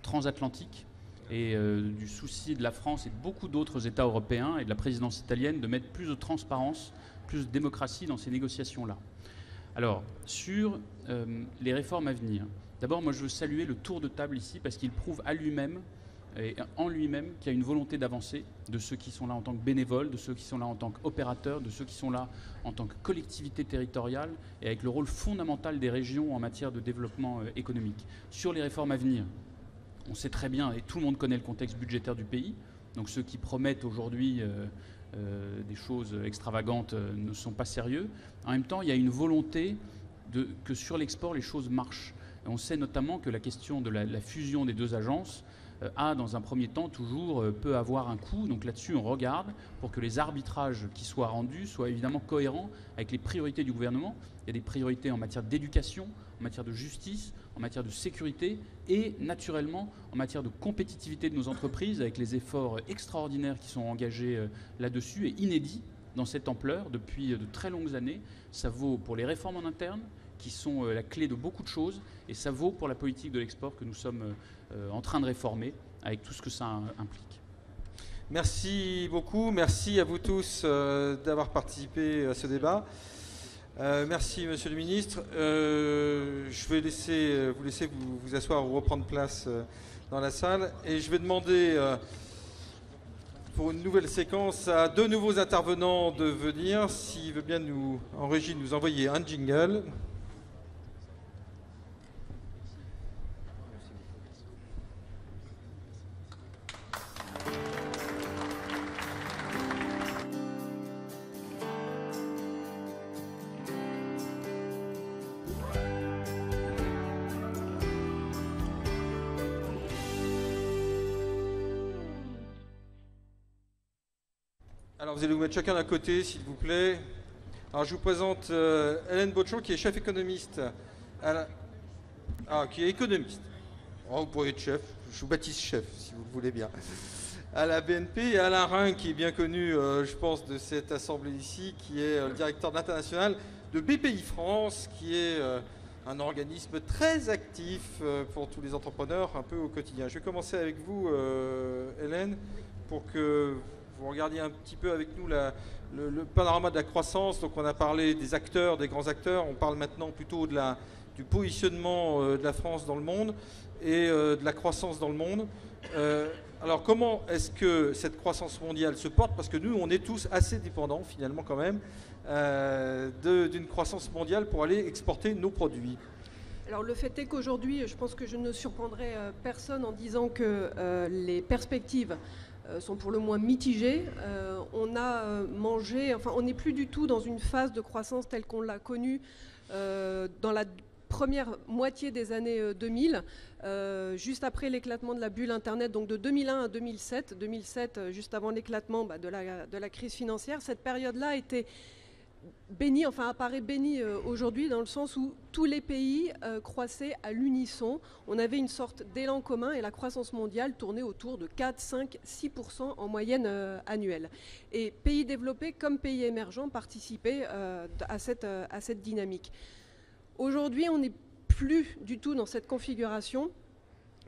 transatlantiques et du souci de la France et de beaucoup d'autres États européens et de la présidence italienne de mettre plus de transparence, plus de démocratie dans ces négociations-là. Alors, sur les réformes à venir, d'abord, moi, je veux saluer le tour de table ici parce qu'il prouve à lui-même et en lui-même qui a une volonté d'avancer, de ceux qui sont là en tant que bénévoles, de ceux qui sont là en tant qu'opérateurs, de ceux qui sont là en tant que collectivité territoriale et avec le rôle fondamental des régions en matière de développement économique. Sur les réformes à venir, on sait très bien, et tout le monde connaît le contexte budgétaire du pays, donc ceux qui promettent aujourd'hui des choses extravagantes ne sont pas sérieux. En même temps, il y a une volonté que sur l'export, les choses marchent. Et on sait notamment que la question de la fusion des deux agences a, dans un premier temps, peut avoir un coût. Donc là-dessus, on regarde pour que les arbitrages qui soient rendus soient évidemment cohérents avec les priorités du gouvernement. Il y a des priorités en matière d'éducation, en matière de justice, en matière de sécurité et, naturellement, en matière de compétitivité de nos entreprises, avec les efforts extraordinaires qui sont engagés là-dessus et inédits dans cette ampleur depuis de très longues années. Ça vaut pour les réformes en interne, qui sont la clé de beaucoup de choses, et ça vaut pour la politique de l'export que nous sommes en train de réformer, avec tout ce que ça implique. Merci beaucoup, merci à vous tous d'avoir participé à ce débat. Merci Monsieur le Ministre. Je vais vous laisser vous asseoir ou reprendre place dans la salle, et je vais demander pour une nouvelle séquence à 2 nouveaux intervenants de venir, s'il veut bien en régie nous envoyer un jingle. Alors vous allez vous mettre chacun d'un côté, s'il vous plaît. Alors je vous présente Hélène Botchon, qui est chef économiste. Qui est économiste. Oh, vous pourriez être chef, je vous baptise chef, si vous le voulez bien. À la BNP, et Alain Rhin, qui est bien connu, je pense, de cette assemblée ici, qui est le directeur international de BPI France, qui est un organisme très actif pour tous les entrepreneurs, un peu au quotidien. Je vais commencer avec vous, Hélène, pour que vous regardiez un petit peu avec nous le panorama de la croissance. Donc on a parlé des acteurs, des grands acteurs. On parle maintenant plutôt du positionnement de la France dans le monde et de la croissance dans le monde. Alors comment est-ce que cette croissance mondiale se porte? Parce que nous, on est tous assez dépendants finalement quand même d'une croissance mondiale pour aller exporter nos produits. Alors le fait est qu'aujourd'hui, je pense que je ne surprendrai personne en disant que les perspectives sont pour le moins mitigées. On n'est plus du tout dans une phase de croissance telle qu'on l'a connue dans la première moitié des années 2000, juste après l'éclatement de la bulle Internet, donc de 2001 à 2007. 2007, juste avant l'éclatement de la crise financière. Cette période-là était bénie, apparaît bénie aujourd'hui dans le sens où tous les pays croissaient à l'unisson. On avait une sorte d'élan commun et la croissance mondiale tournait autour de 4, 5, 6% en moyenne annuelle. Et pays développés comme pays émergents participaient à cette dynamique. Aujourd'hui, on n'est plus du tout dans cette configuration.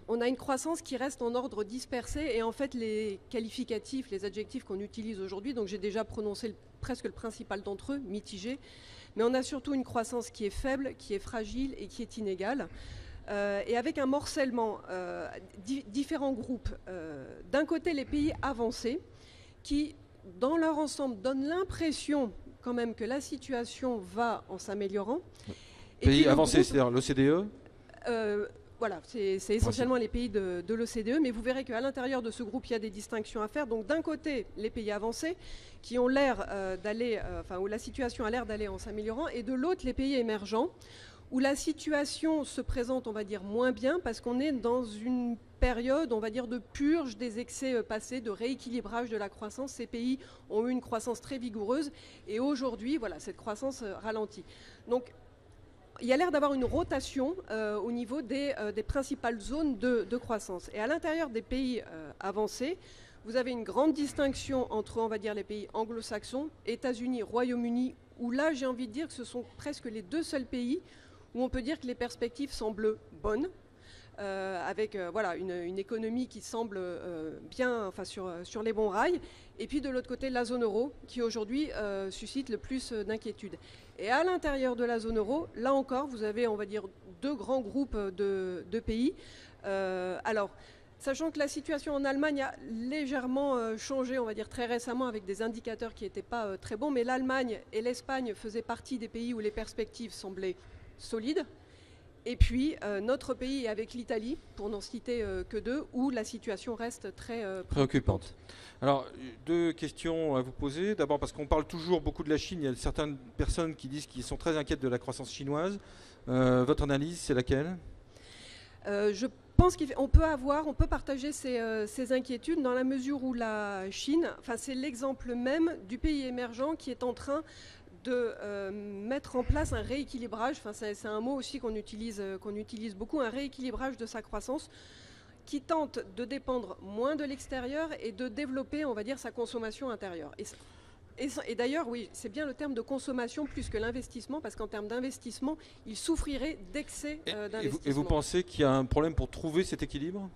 On a une croissance qui reste en ordre dispersé et en fait les qualificatifs, les adjectifs qu'on utilise aujourd'hui, donc j'ai déjà prononcé presque le principal d'entre eux, mitigé, mais on a surtout une croissance qui est faible, qui est fragile et qui est inégale. Et avec un morcellement, différents groupes. D'un côté, les pays avancés qui, dans leur ensemble, donnent l'impression quand même que la situation va en s'améliorant. Pays avancés, c'est-à-dire l'OCDE Voilà, c'est essentiellement les pays de l'OCDE, mais vous verrez qu'à l'intérieur de ce groupe, il y a des distinctions à faire. Donc d'un côté, les pays avancés, qui ont l'air d'aller, où la situation a l'air d'aller en s'améliorant, et de l'autre, les pays émergents, où la situation se présente, on va dire, moins bien, parce qu'on est dans une période, on va dire, de purge des excès passés, de rééquilibrage de la croissance. Ces pays ont eu une croissance très vigoureuse, et aujourd'hui, voilà, cette croissance ralentit. Donc, il y a l'air d'avoir une rotation au niveau des principales zones de croissance. Et à l'intérieur des pays avancés, vous avez une grande distinction entre, on va dire, les pays anglo-saxons, États-Unis, Royaume-Uni, où là, j'ai envie de dire que ce sont presque les 2 seuls pays où on peut dire que les perspectives semblent bonnes, avec voilà, une économie qui semble bien sur les bons rails. Et puis de l'autre côté, la zone euro, qui aujourd'hui suscite le plus d'inquiétude. Et à l'intérieur de la zone euro, là encore, vous avez, on va dire, 2 grands groupes de pays. Alors, Sachant que la situation en Allemagne a légèrement changé, on va dire très récemment, avec des indicateurs qui n'étaient pas très bons, mais l'Allemagne et l'Espagne faisaient partie des pays où les perspectives semblaient solides. Et puis notre pays avec l'Italie, pour n'en citer que deux, où la situation reste très préoccupante. Alors, deux questions à vous poser. D'abord, parce qu'on parle toujours beaucoup de la Chine, il y a certaines personnes qui disent qu'ils sont très inquiètes de la croissance chinoise. Votre analyse, c'est laquelle ? Je pense qu'on peut partager ces inquiétudes dans la mesure où la Chine, c'est l'exemple même du pays émergent qui est en train de mettre en place un rééquilibrage, c'est un mot aussi qu'on utilise beaucoup, un rééquilibrage de sa croissance qui tente de dépendre moins de l'extérieur et de développer, on va dire, sa consommation intérieure. Et d'ailleurs, oui, c'est bien le terme de consommation plus que l'investissement, parce qu'en termes d'investissement, il souffrirait d'excès d'investissement. Et vous pensez qu'il y a un problème pour trouver cet équilibre ?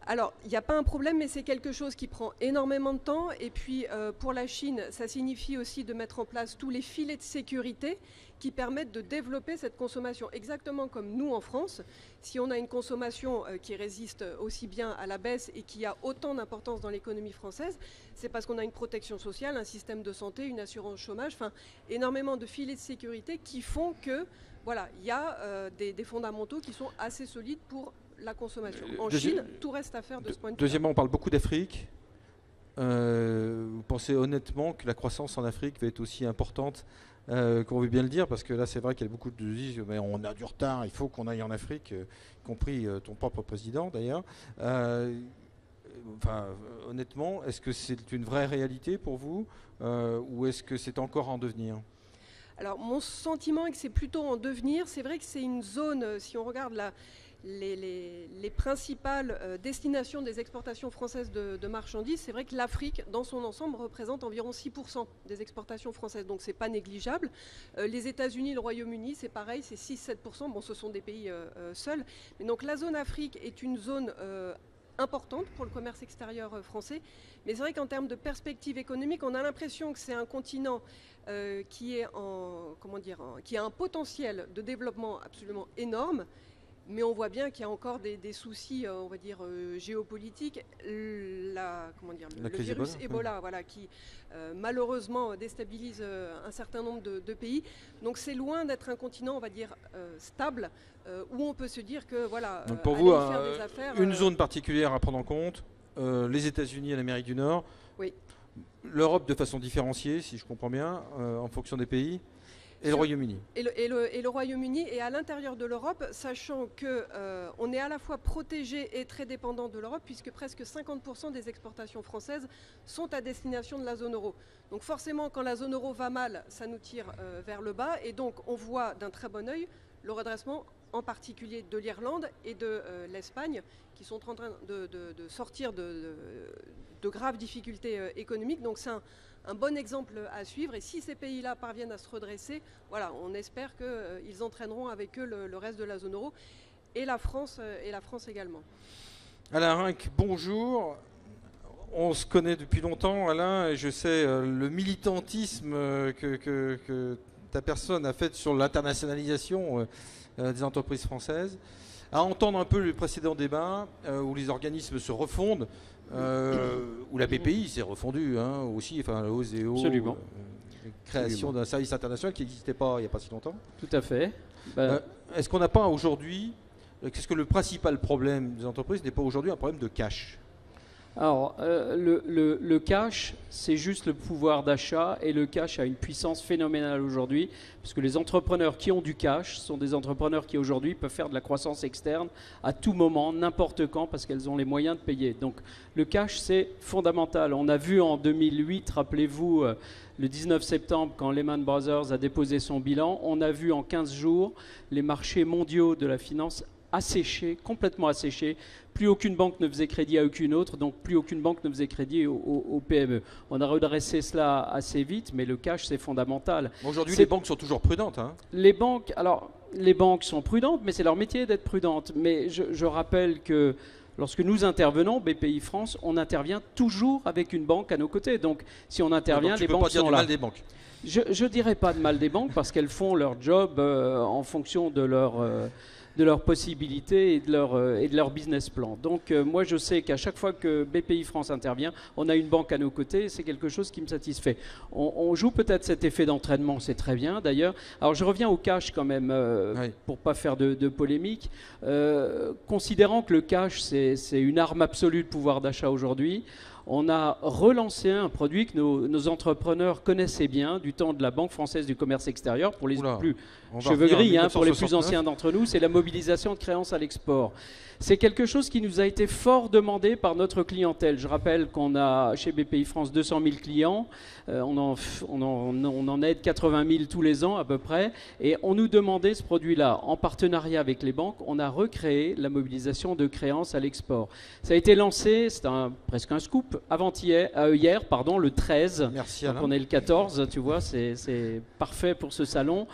Alors, il n'y a pas un problème, mais c'est quelque chose qui prend énormément de temps. Et puis, pour la Chine, ça signifie aussi de mettre en place tous les filets de sécurité qui permettent de développer cette consommation. Exactement comme nous en France, si on a une consommation qui résiste aussi bien à la baisse et qui a autant d'importance dans l'économie française, c'est parce qu'on a une protection sociale, un système de santé, une assurance chômage, énormément de filets de sécurité qui font que, voilà, il y a des fondamentaux qui sont assez solides pour la consommation. En Chine, tout reste à faire de ce point de vue. Deuxièmement, on parle beaucoup d'Afrique. Vous pensez honnêtement que la croissance en Afrique va être aussi importante qu'on veut bien le dire, parce que là c'est vrai qu'il y a beaucoup de disent mais on a du retard, il faut qu'on aille en Afrique, y compris ton propre président d'ailleurs. Honnêtement, est-ce que c'est une vraie réalité pour vous ou est-ce que c'est encore en devenir ? Alors mon sentiment est que c'est plutôt en devenir. C'est vrai que c'est une zone, si on regarde les principales destinations des exportations françaises de marchandises, c'est vrai que l'Afrique, dans son ensemble, représente environ 6% des exportations françaises, donc c'est pas négligeable. Les États-Unis, le Royaume-Uni, c'est pareil, c'est 6-7%, bon ce sont des pays seuls. Mais donc la zone Afrique est une zone importante pour le commerce extérieur français, mais c'est vrai qu'en termes de perspective économique, on a l'impression que c'est un continent qui a un potentiel de développement absolument énorme. Mais on voit bien qu'il y a encore des soucis, on va dire, géopolitiques. Le virus Ebola, voilà, qui malheureusement déstabilise un certain nombre de pays. Donc c'est loin d'être un continent, on va dire, stable, où on peut se dire que, voilà, donc pour vous, faire des affaires, une zone particulière à prendre en compte, les États-Unis et l'Amérique du Nord, oui. L'Europe de façon différenciée, si je comprends bien, en fonction des pays. Et le Royaume-Uni. Et le Royaume-Uni, et à l'intérieur de l'Europe, sachant qu'on est à la fois protégé et très dépendant de l'Europe, puisque presque 50% des exportations françaises sont à destination de la zone euro. Donc forcément, quand la zone euro va mal, ça nous tire vers le bas, et donc on voit d'un très bon œil le redressement, en particulier de l'Irlande et de l'Espagne, qui sont en train de sortir de graves difficultés économiques. Donc c'est un bon exemple à suivre, et si ces pays-là parviennent à se redresser, voilà, on espère qu'ils entraîneront avec eux le reste de la zone euro et la France également. Alain Rinck, bonjour. On se connaît depuis longtemps, Alain, et je sais le militantisme que ta personne a fait sur l'internationalisation des entreprises françaises. À entendre un peu le précédent débat où les organismes se refondent, où la BPI s'est refondue aussi, la OSEO, création d'un service international qui n'existait pas il n'y a pas si longtemps. Tout à fait. Est-ce qu'on n'a pas aujourd'hui, qu'est-ce que le principal problème des entreprises n'est pas aujourd'hui un problème de cash ? Alors, le cash, c'est juste le pouvoir d'achat, et le cash a une puissance phénoménale aujourd'hui, parce que les entrepreneurs qui ont du cash sont des entrepreneurs qui aujourd'hui peuvent faire de la croissance externe à tout moment, n'importe quand, parce qu'elles ont les moyens de payer. Donc le cash, c'est fondamental. On a vu en 2008, rappelez-vous, le 19 septembre, quand Lehman Brothers a déposé son bilan, on a vu en 15 jours les marchés mondiaux de la finance asséchés, complètement asséchés. Plus aucune banque ne faisait crédit à aucune autre, donc plus aucune banque ne faisait crédit aux PME. On a redressé cela assez vite, mais le cash, c'est fondamental. Aujourd'hui, les banques sont toujours prudentes. Les banques sont prudentes, mais c'est leur métier d'être prudentes. Mais je rappelle que lorsque nous intervenons, BPI France, on intervient toujours avec une banque à nos côtés. Donc si on intervient, donc, les banques sont là. Mal des banques. Je ne dirais pas de mal des banques parce qu'elles font leur job en fonction de leurs possibilités et de leur business plan. Donc moi je sais qu'à chaque fois que BPI France intervient, on a une banque à nos côtés et c'est quelque chose qui me satisfait. On joue peut-être cet effet d'entraînement, c'est très bien d'ailleurs. Alors je reviens au cash quand même, pour pas faire de polémique. Considérant que le cash c'est une arme absolue de pouvoir d'achat aujourd'hui, on a relancé un produit que nos entrepreneurs connaissaient bien du temps de la Banque française du commerce extérieur. Pour les plus cheveux gris, pour les plus anciens d'entre nous, c'est la mobilisation de créances à l'export. C'est quelque chose qui nous a été fort demandé par notre clientèle. Je rappelle qu'on a chez BPI France 200 000 clients, on en aide 80 000 tous les ans à peu près, et on nous demandait ce produit-là. En partenariat avec les banques, on a recréé la mobilisation de créances à l'export. Ça a été lancé, c'est presque un scoop, hier, le 13. Merci donc Alain. on est le 14, tu vois, c'est parfait pour ce salon.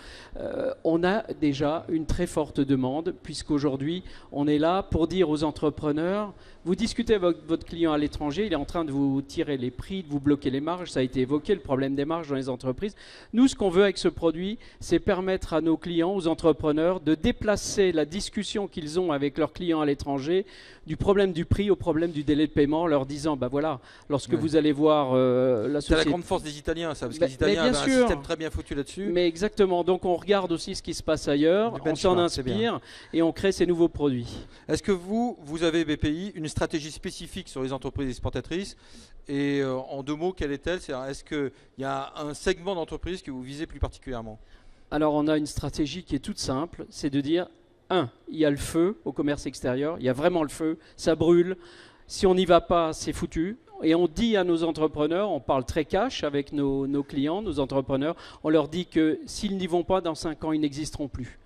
On a déjà une très forte demande, puisqu'aujourd'hui, on est là pour dire aux entrepreneurs, vous discutez avec votre client à l'étranger, il est en train de vous tirer les prix, de vous bloquer les marges, ça a été évoqué, le problème des marges dans les entreprises. Nous, ce qu'on veut avec ce produit, c'est permettre à nos clients, aux entrepreneurs, de déplacer la discussion qu'ils ont avec leurs clients à l'étranger du problème du prix au problème du délai de paiement, leur disant, bah voilà, lorsque vous allez voir la société... C'est la grande force des Italiens, ça, parce que les Italiens avaient un système très bien foutu là-dessus. Mais exactement, donc on regarde aussi ce qui se passe ailleurs, on s'en inspire et on crée ces nouveaux produits. Est-ce que vous avez BPI une stratégie spécifique sur les entreprises exportatrices et en deux mots, quelle est-elle? Est-ce qu'il y a un segment d'entreprise que vous visez plus particulièrement? Alors on a une stratégie qui est toute simple, c'est de dire, il y a le feu au commerce extérieur, il y a vraiment le feu, ça brûle, si on n'y va pas, c'est foutu. Et on dit à nos entrepreneurs, on parle très cash avec nos clients, nos entrepreneurs, on leur dit que s'ils n'y vont pas, dans 5 ans, ils n'existeront plus.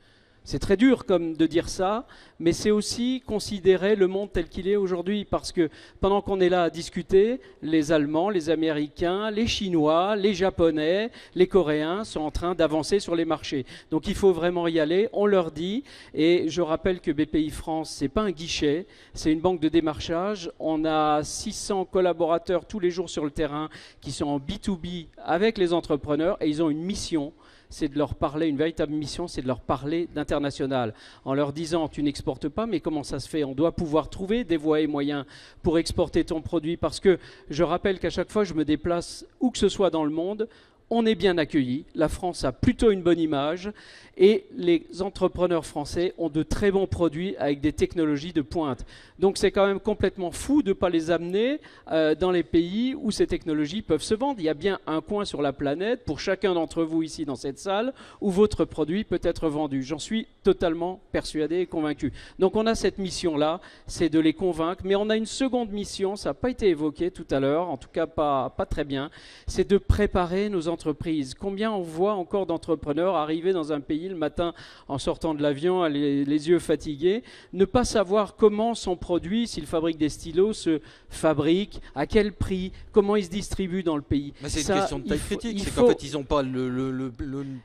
C'est très dur comme de dire ça, mais c'est aussi considérer le monde tel qu'il est aujourd'hui, parce que pendant qu'on est là à discuter, les Allemands, les Américains, les Chinois, les Japonais, les Coréens sont en train d'avancer sur les marchés. Donc il faut vraiment y aller, on leur dit, et je rappelle que BPI France, c'est pas un guichet, c'est une banque de démarchage. On a 600 collaborateurs tous les jours sur le terrain qui sont en B2B avec les entrepreneurs, et ils ont une mission. C'est de leur parler, une véritable mission, c'est de leur parler d'international, en leur disant tu n'exportes pas, mais comment ça se fait? On doit pouvoir trouver des voies et moyens pour exporter ton produit, parce que je rappelle qu'à chaque fois je me déplace où que ce soit dans le monde, on est bien accueillis, la France a plutôt une bonne image et les entrepreneurs français ont de très bons produits avec des technologies de pointe. Donc c'est quand même complètement fou de ne pas les amener dans les pays où ces technologies peuvent se vendre. Il y a bien un coin sur la planète pour chacun d'entre vous ici dans cette salle où votre produit peut être vendu. J'en suis totalement persuadé et convaincu. Donc on a cette mission-là, c'est de les convaincre, mais on a une seconde mission, ça n'a pas été évoqué tout à l'heure, en tout cas pas très bien, c'est de préparer nos entreprises. Combien on voit encore d'entrepreneurs arriver dans un pays le matin en sortant de l'avion, les yeux fatigués, ne pas savoir comment son produit, s'il fabrique des stylos, se fabrique, à quel prix, comment il se distribue dans le pays. Mais c'est une question de taille critique, c'est qu'en fait ils n'ont pas le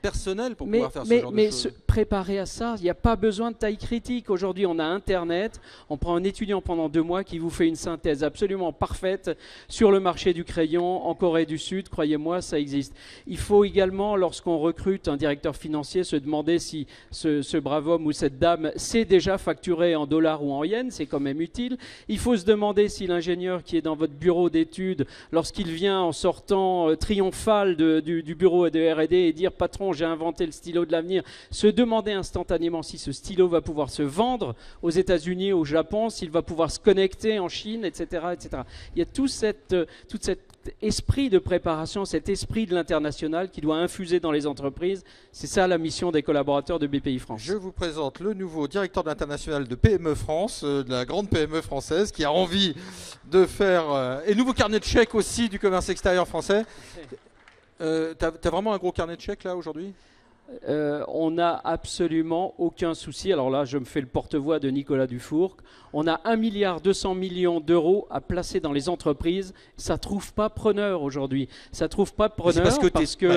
personnel pour pouvoir faire ce genre de choses. Se préparer à ça, il n'y a pas besoin de taille critique. Aujourd'hui on a Internet, on prend un étudiant pendant 2 mois qui vous fait une synthèse absolument parfaite sur le marché du crayon en Corée du Sud, croyez-moi, ça existe. Il faut également, lorsqu'on recrute un directeur financier, se demander si ce brave homme ou cette dame sait déjà facturer en dollars ou en yens, c'est quand même utile. Il faut se demander si l'ingénieur qui est dans votre bureau d'études, lorsqu'il vient en sortant triomphal du bureau de R&D et dire « Patron, j'ai inventé le stylo de l'avenir », se demander instantanément si ce stylo va pouvoir se vendre aux États-Unis, au Japon, s'il va pouvoir se connecter en Chine, etc. etc. Il y a tout cet esprit de préparation, cet esprit de l'international qui doit infuser dans les entreprises. C'est ça la mission des collaborateurs de BPI France. Je vous présente le nouveau directeur de l'international de PME France, de la grande PME française, qui a envie de faire... et nouveau carnet de chèques aussi du commerce extérieur français. T'as vraiment un gros carnet de chèques là aujourd'hui ? on n'a absolument aucun souci. Alors là, je me fais le porte-voix de Nicolas Dufourcq. On a 1,2 milliard d'euros à placer dans les entreprises. Ça ne trouve pas preneur aujourd'hui. Ça ne trouve pas preneur parce que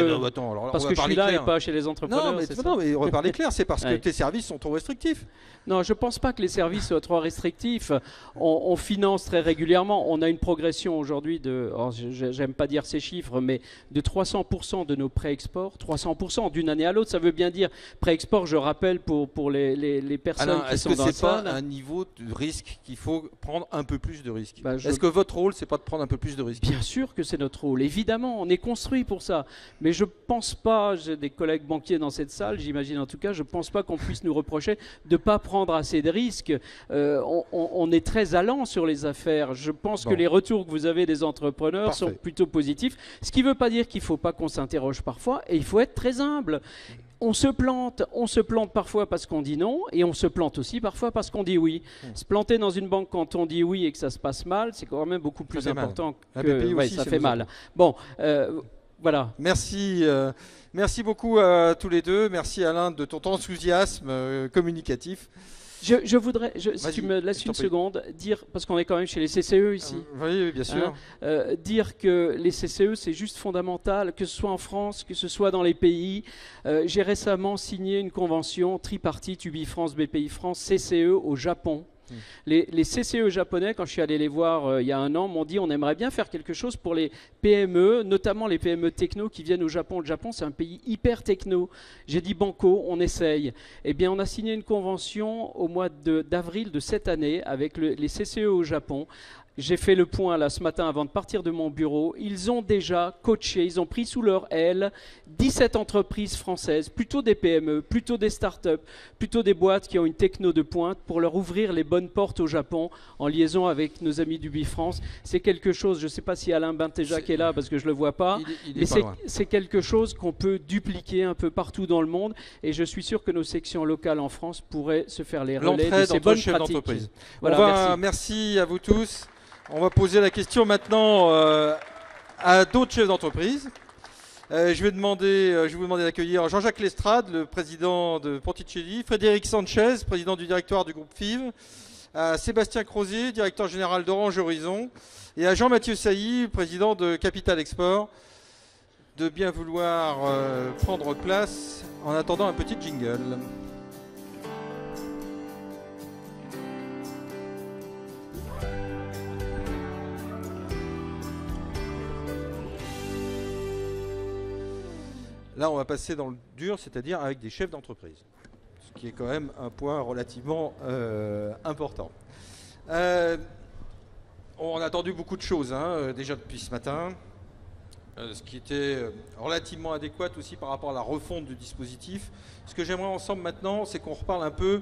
je suis là et pas chez les entrepreneurs. Non, mais on va parler clair. C'est parce que tes services sont trop restrictifs. Non, je ne pense pas que les services soient trop restrictifs. On finance très régulièrement. On a une progression aujourd'hui de, j'aime pas dire ces chiffres, mais de 300% de nos pré-exports. 300% d'une année à l'autre, ça veut bien dire pré-export, je rappelle, pour les personnes qui sont dans la salle. Est-ce que c'est pas un niveau de risque qu'il faut prendre un peu plus de risques? Est-ce que votre rôle, c'est pas de prendre un peu plus de risques? Bien sûr que c'est notre rôle. Évidemment, on est construit pour ça. Mais je pense pas, j'ai des collègues banquiers dans cette salle, j'imagine en tout cas, je pense pas qu'on puisse nous reprocher de pas prendre assez de risques. On est très allant sur les affaires. Je pense que les retours que vous avez des entrepreneurs sont plutôt positifs. Ce qui ne veut pas dire qu'il ne faut pas qu'on s'interroge parfois, et il faut être très humble. On se plante parfois parce qu'on dit non, et on se plante aussi parfois parce qu'on dit oui. Se planter dans une banque quand on dit oui et que ça se passe mal, c'est quand même beaucoup plus important que ça fait mal. Bon, voilà. Merci beaucoup à tous les deux. Merci Alain de ton enthousiasme communicatif. Je voudrais, si tu me laisses une seconde, dire, parce qu'on est quand même chez les CCE ici. Oui, bien sûr. Dire que les CCE, c'est juste fondamental, que ce soit en France, que ce soit dans les pays. J'ai récemment signé une convention tripartite UBI-France, BPI-France, CCE au Japon. Les CCE japonais, quand je suis allé les voir il y a un an, m'ont dit on aimerait bien faire quelque chose pour les PME, notamment les PME techno qui viennent au Japon. Le Japon, c'est un pays hyper techno. J'ai dit banco, on essaye. Eh bien, on a signé une convention au mois d'avril de cette année avec les CCE au Japon. J'ai fait le point là ce matin avant de partir de mon bureau. Ils ont déjà coaché, ils ont pris sous leur aile 17 entreprises françaises, plutôt des PME, plutôt des startups, plutôt des boîtes qui ont une techno de pointe pour leur ouvrir les bonnes portes au Japon en liaison avec nos amis du Bifrance. C'est quelque chose, je ne sais pas si Alain Bentéjac est là parce que je ne le vois pas, mais c'est quelque chose qu'on peut dupliquer un peu partout dans le monde et je suis sûr que nos sections locales en France pourraient se faire les relais de ces bonnes pratiques. Voilà, merci à vous tous. On va poser la question maintenant à d'autres chefs d'entreprise. Je vais vous demander d'accueillir Jean-Jacques Lestrade, le président de Ponticelli, Frédéric Sanchez, président du directoire du groupe FIV, à Sébastien Crozier, directeur général d'Orange Horizon, et à Jean-Mathieu Sailly, président de Capital Export, de bien vouloir prendre place en attendant un petit jingle. Là, on va passer dans le dur, c'est-à-dire avec des chefs d'entreprise, ce qui est quand même un point relativement important. On a entendu beaucoup de choses déjà depuis ce matin, ce qui était relativement adéquat aussi par rapport à la refonte du dispositif. Ce que j'aimerais ensemble maintenant, c'est qu'on reparle un peu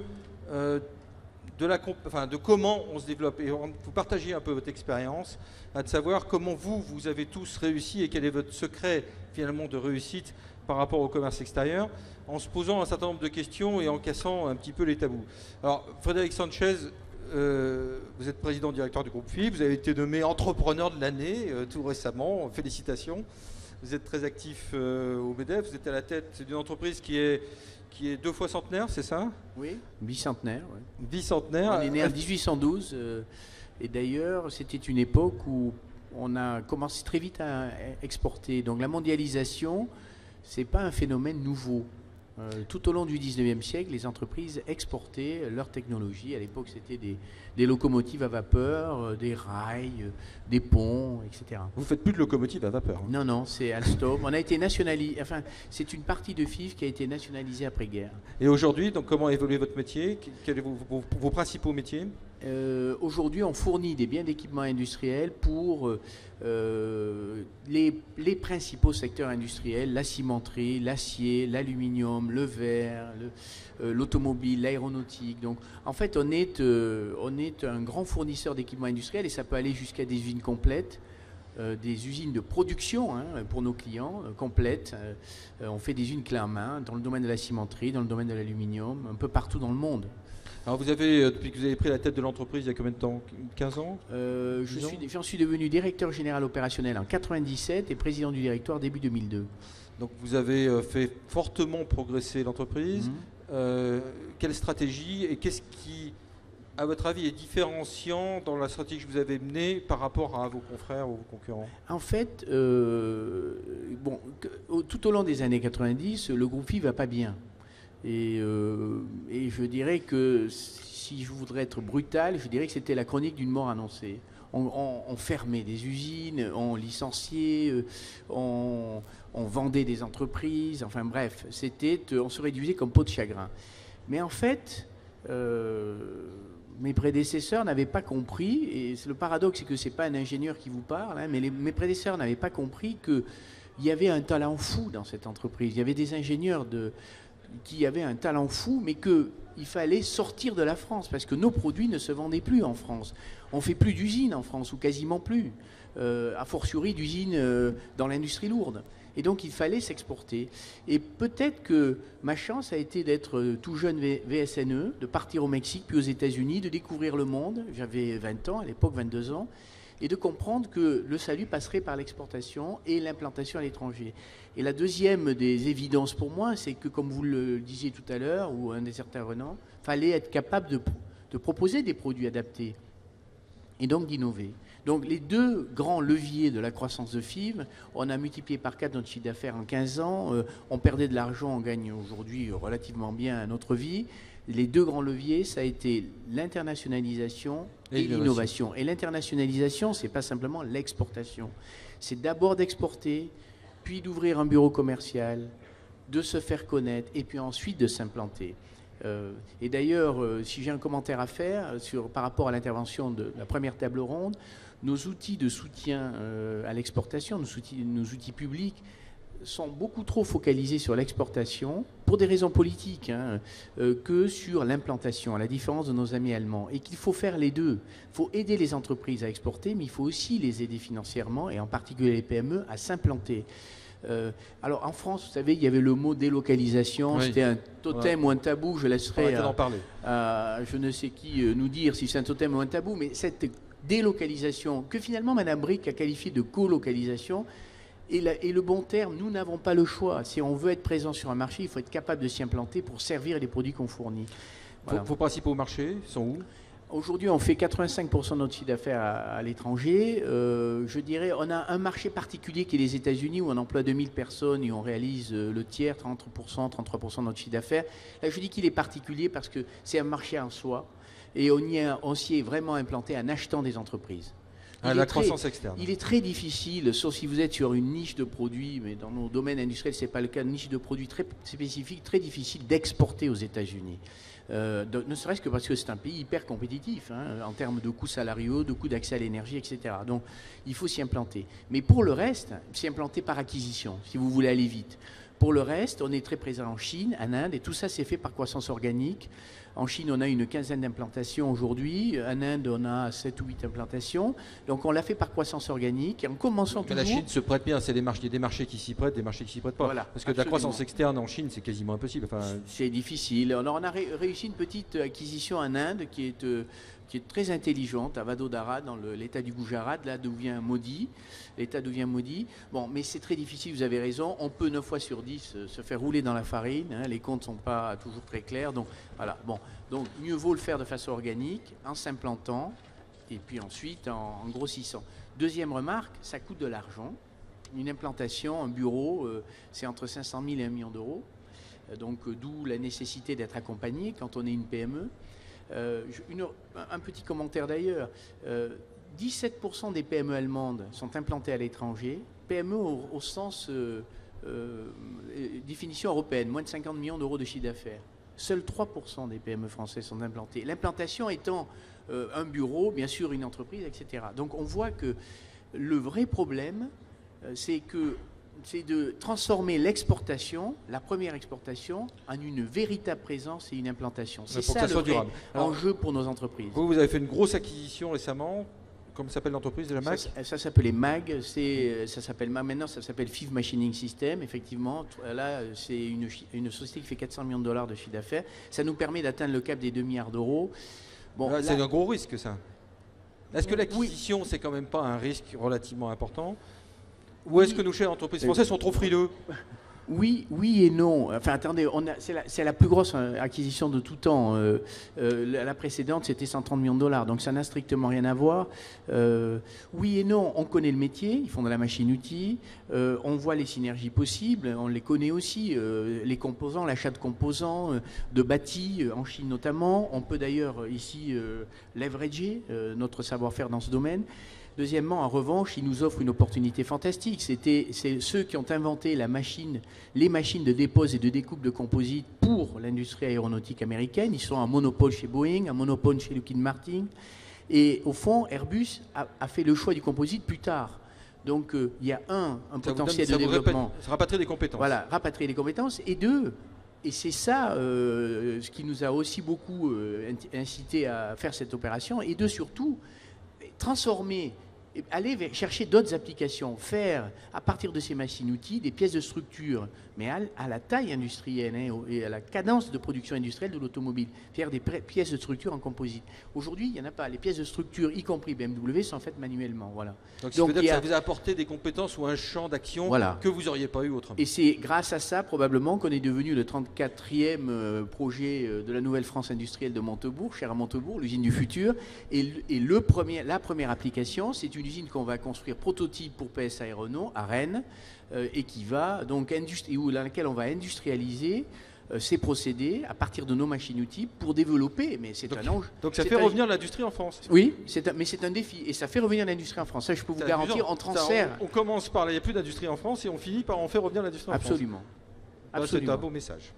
de comment on se développe et vous partagez un peu votre expérience, de savoir comment vous avez tous réussi et quel est votre secret finalement de réussite par rapport au commerce extérieur, en se posant un certain nombre de questions et en cassant un petit peu les tabous. Alors, Frédéric Sanchez, vous êtes président directeur du groupe FIV, vous avez été nommé entrepreneur de l'année tout récemment, félicitations. Vous êtes très actif au MEDEF, vous êtes à la tête d'une entreprise qui est 2 fois centenaire, c'est ça? Oui, bicentenaire. Ouais. Bicentenaire. On est né en 1812 et d'ailleurs c'était une époque où on a commencé très vite à exporter. Donc la mondialisation, c'est pas un phénomène nouveau. Tout au long du 19e siècle, les entreprises exportaient leur technologie. À l'époque, c'était des locomotives à vapeur, des rails, des ponts, etc. Vous faites plus de locomotives à vapeur? Non, non, c'est Alstom. On a été nationalisé. Enfin, c'est une partie de FIV qui a été nationalisée après-guerre. Et aujourd'hui, donc, comment évolue votre métier? Quels sont vos principaux métiers? Aujourd'hui, on fournit des biens d'équipement industriel pour les principaux secteurs industriels, la cimenterie, l'acier, l'aluminium, le verre, l'automobile, l'aéronautique. Donc, en fait, on est un grand fournisseur d'équipements industriels et ça peut aller jusqu'à des usines complètes, des usines de production pour nos clients complètes. On fait des usines clés en main dans le domaine de la cimenterie, dans le domaine de l'aluminium, un peu partout dans le monde. Alors vous avez, depuis que vous avez pris la tête de l'entreprise, il y a combien de temps? 15 ans? J'en suis devenu directeur général opérationnel en 1997 et président du directoire début 2002. Donc vous avez fait fortement progresser l'entreprise. Quelle stratégie et qu'est-ce qui, à votre avis, est différenciant dans la stratégie que vous avez menée par rapport à vos confrères ou vos concurrents? En fait, tout au long des années 90, le groupe FIV va pas bien. Et je dirais que, si je voudrais être brutal, je dirais que c'était la chronique d'une mort annoncée. On fermait des usines, on licenciait, on vendait des entreprises, enfin bref, on se réduisait comme peau de chagrin. Mais en fait, mes prédécesseurs n'avaient pas compris, et le paradoxe, c'est que ce n'est pas un ingénieur qui vous parle, hein, mais mes prédécesseurs n'avaient pas compris qu'il y avait un talent fou dans cette entreprise. Il y avait des ingénieurs qui avaient un talent fou, mais qu'il fallait sortir de la France, parce que nos produits ne se vendaient plus en France. On ne fait plus d'usines en France, ou quasiment plus, a fortiori d'usines dans l'industrie lourde. Et donc il fallait s'exporter. Et peut-être que ma chance a été d'être tout jeune VSNE, de partir au Mexique, puis aux États-Unis, de découvrir le monde. J'avais 20 ans, à l'époque 22 ans, et de comprendre que le salut passerait par l'exportation et l'implantation à l'étranger. Et la deuxième des évidences pour moi, c'est que, comme vous le disiez tout à l'heure, ou un des intervenants, il fallait être capable de proposer des produits adaptés et donc d'innover. Donc les deux grands leviers de la croissance de FIV, on a multiplié par 4 notre chiffre d'affaires en 15 ans, on perdait de l'argent, on gagne aujourd'hui relativement bien notre vie. Les deux grands leviers, ça a été l'internationalisation et l'innovation. Et l'internationalisation, ce n'est pas simplement l'exportation. C'est d'abord d'exporter, puis d'ouvrir un bureau commercial, de se faire connaître, et puis ensuite de s'implanter. Et d'ailleurs, si j'ai un commentaire à faire par rapport à l'intervention de la première table ronde, nos outils de soutien à l'exportation, nos outils publics, sont beaucoup trop focalisés sur l'exportation, pour des raisons politiques, que sur l'implantation, à la différence de nos amis allemands. Et qu'il faut faire les deux. Il faut aider les entreprises à exporter, mais il faut aussi les aider financièrement, et en particulier les PME, à s'implanter. Alors en France, vous savez, il y avait le mot délocalisation, oui. C'était un totem ou un tabou, je laisserai je ne sais qui nous dire si c'est un totem ou un tabou, mais cette délocalisation, que finalement Mme Brick a qualifiée de colocalisation, et le bon terme, nous n'avons pas le choix. Si on veut être présent sur un marché, il faut être capable de s'y implanter pour servir les produits qu'on fournit. Voilà. Vos principaux marchés sont où ? Aujourd'hui, on fait 85% de notre chiffre d'affaires à l'étranger. Je dirais, on a un marché particulier qui est les États-Unis, où on emploie 2000 personnes et on réalise le tiers, 30%, 33% de notre chiffre d'affaires. Là, je dis qu'il est particulier parce que c'est un marché en soi et on s'y est vraiment implanté en achetant des entreprises. La croissance externe. Il est très difficile, sauf si vous êtes sur une niche de produits, mais dans nos domaines industriels, ce n'est pas le cas, une niche de produits très spécifique, très difficile d'exporter aux États-Unis. Ne serait-ce que parce que c'est un pays hyper compétitif en termes de coûts salariaux, de coûts d'accès à l'énergie, etc. Donc il faut s'y implanter. Mais pour le reste, s'y implanter par acquisition, si vous voulez aller vite. Pour le reste, on est très présent en Chine, en Inde, et tout ça c'est fait par croissance organique. En Chine, on a une quinzaine d'implantations aujourd'hui. En Inde, on a 7 ou 8 implantations. Donc on l'a fait par croissance organique. Et en commençant toujours... La Chine se prête bien. Il y a des marchés qui s'y prêtent, des marchés qui s'y prêtent pas. Voilà, parce que de la croissance externe en Chine, c'est quasiment impossible. C'est difficile. Alors, on a réussi une petite acquisition en Inde qui est très intelligente, à Vadodara, dans l'état du Gujarat, là d'où vient Modi. L'état d'où vient Modi. Bon, mais c'est très difficile, vous avez raison. On peut 9 fois sur 10 se faire rouler dans la farine. Les comptes ne sont pas toujours très clairs. Donc, voilà. Bon. Donc, mieux vaut le faire de façon organique, en s'implantant, et puis ensuite en grossissant. Deuxième remarque, ça coûte de l'argent. Une implantation, un bureau, c'est entre 500 000 et 1 million d'euros. Donc, d'où la nécessité d'être accompagné quand on est une PME. Un petit commentaire d'ailleurs. 17% des PME allemandes sont implantées à l'étranger. PME au sens définition européenne, moins de 50 millions d'euros de chiffre d'affaires. Seuls 3% des PME françaises sont implantées. L'implantation étant un bureau, bien sûr une entreprise, etc. Donc on voit que le vrai problème, c'est de transformer l'exportation, la première exportation, en une véritable présence et une implantation. C'est ça le vrai enjeu pour nos entreprises. Vous avez fait une grosse acquisition récemment. Comment s'appelle l'entreprise de la MAG ? Ça s'appelait MAG, ça s'appelle MAG maintenant, ça s'appelle FIV Machining System, effectivement. Là, c'est une société qui fait 400 millions de dollars de chiffre d'affaires. Ça nous permet d'atteindre le cap des 2 milliards d'euros. Bon, c'est un gros risque, ça. Est-ce que l'acquisition, c'est quand même pas un risque relativement important ? Ou est-ce que nos chefs d'entreprise français sont trop frileux ? Oui et non. Enfin, attendez, c'est la plus grosse acquisition de tout temps. La précédente, c'était 130 millions de dollars, donc ça n'a strictement rien à voir. Oui et non, on connaît le métier, ils font de la machine-outil, on voit les synergies possibles, on les connaît aussi, les composants, l'achat de composants, de bâtis, en Chine notamment. On peut d'ailleurs ici leverager notre savoir-faire dans ce domaine. Deuxièmement, en revanche, ils nous offrent une opportunité fantastique. C'est ceux qui ont inventé les machines de dépose et de découpe de composites pour l'industrie aéronautique américaine. Ils sont un monopole chez Boeing, un monopole chez Lockheed Martin. Et au fond, Airbus a fait le choix du composite plus tard. Donc il y a un potentiel de développement. Rapatrier des compétences. Voilà, rapatrier des compétences. Et deux, et c'est ça ce qui nous a aussi beaucoup incité à faire cette opération. Et deux, surtout, transformer, aller chercher d'autres applications, faire à partir de ces machines-outils des pièces de structure, mais à la taille industrielle et à la cadence de production industrielle de l'automobile, faire des pièces de structure en composite. Aujourd'hui, il n'y en a pas. Les pièces de structure, y compris BMW, sont faites manuellement. Voilà. Donc ça veut dire que ça vous a apporté des compétences ou un champ d'action que vous n'auriez pas eu autrement. Et c'est grâce à ça, probablement, qu'on est devenu le 34e projet de la nouvelle France industrielle de Montebourg, cher à Montebourg, l'usine du futur. Et la première application, c'est une usine qu'on va construire prototype pour PSA Aéronaux à Rennes, et qui va donc dans laquelle on va industrialiser ces procédés à partir de nos machines-outils pour développer. Mais c'est un enjeu. Donc ça fait revenir l'industrie en France. Oui, mais c'est un défi et ça fait revenir l'industrie en France. Ça, je peux vous garantir. On transfère. On commence par il n'y a plus d'industrie en France et on finit par en faire revenir l'industrie en Absolument. France. Absolument. C'est un beau message.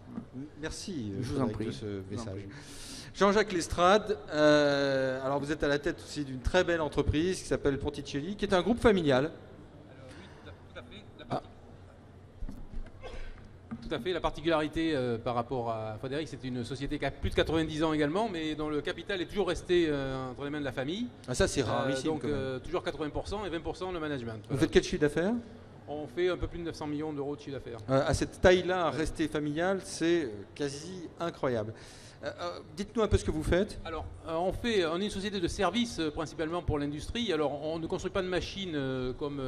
Merci. Je vous en prie. De ce message. Jean-Jacques Lestrade, alors vous êtes à la tête aussi d'une très belle entreprise qui s'appelle Ponticelli, qui est un groupe familial. Tout à fait. La particularité par rapport à Frédéric, c'est une société qui a plus de 90 ans également, mais dont le capital est toujours resté entre les mains de la famille. Ah, ça c'est rare ici. Donc toujours 80% et 20% le management. Vous faites quel chiffre d'affaires ? On fait un peu plus de 900 millions d'euros de chiffre d'affaires. À cette taille-là, rester familial, c'est quasi incroyable. Dites-nous un peu ce que vous faites. Alors, on est une société de services principalement pour l'industrie. Alors, on ne construit pas de machines comme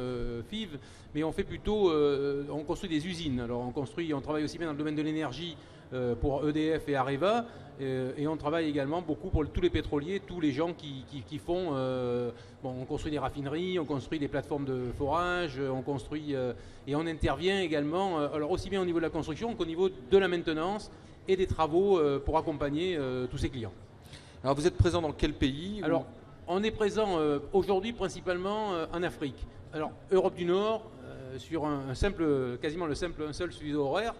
FIV, mais on fait plutôt, on construit des usines. Alors, on travaille aussi bien dans le domaine de l'énergie pour EDF et Areva, et on travaille également beaucoup pour tous les pétroliers, tous les gens qui font. On construit des raffineries, on construit des plateformes de forage, on construit et on intervient également, alors aussi bien au niveau de la construction qu'au niveau de la maintenance et des travaux pour accompagner tous ces clients. Alors vous êtes présent dans quel pays ? Alors on est présent aujourd'hui principalement en Afrique. Alors Europe du Nord, sur un seul fuseau horaire,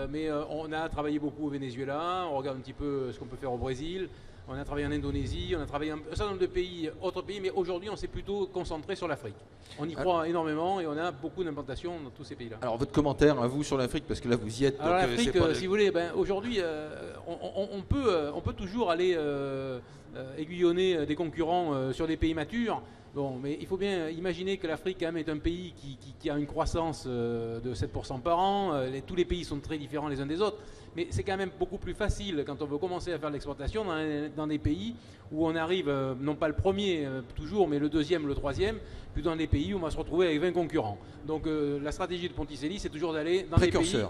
mais on a travaillé beaucoup au Venezuela, on regarde un petit peu ce qu'on peut faire au Brésil, on a travaillé en Indonésie, on a travaillé un certain nombre de pays, autres pays, mais aujourd'hui on s'est plutôt concentré sur l'Afrique. On y croit énormément et on a beaucoup d'implantations dans tous ces pays-là. Alors votre commentaire à vous sur l'Afrique, parce que là vous y êtes. Alors l'Afrique, si vous voulez, aujourd'hui on peut toujours aller aiguillonner des concurrents sur des pays matures. Bon, mais il faut bien imaginer que l'Afrique quand même est un pays qui a une croissance de 7% par an. Tous les pays sont très différents les uns des autres. Mais c'est quand même beaucoup plus facile quand on veut commencer à faire de l'exportation dans des pays où on arrive, non pas le premier toujours, mais le deuxième, le troisième, plutôt dans des pays où on va se retrouver avec 20 concurrents. Donc la stratégie de Ponticelli, c'est toujours d'aller dans les pays...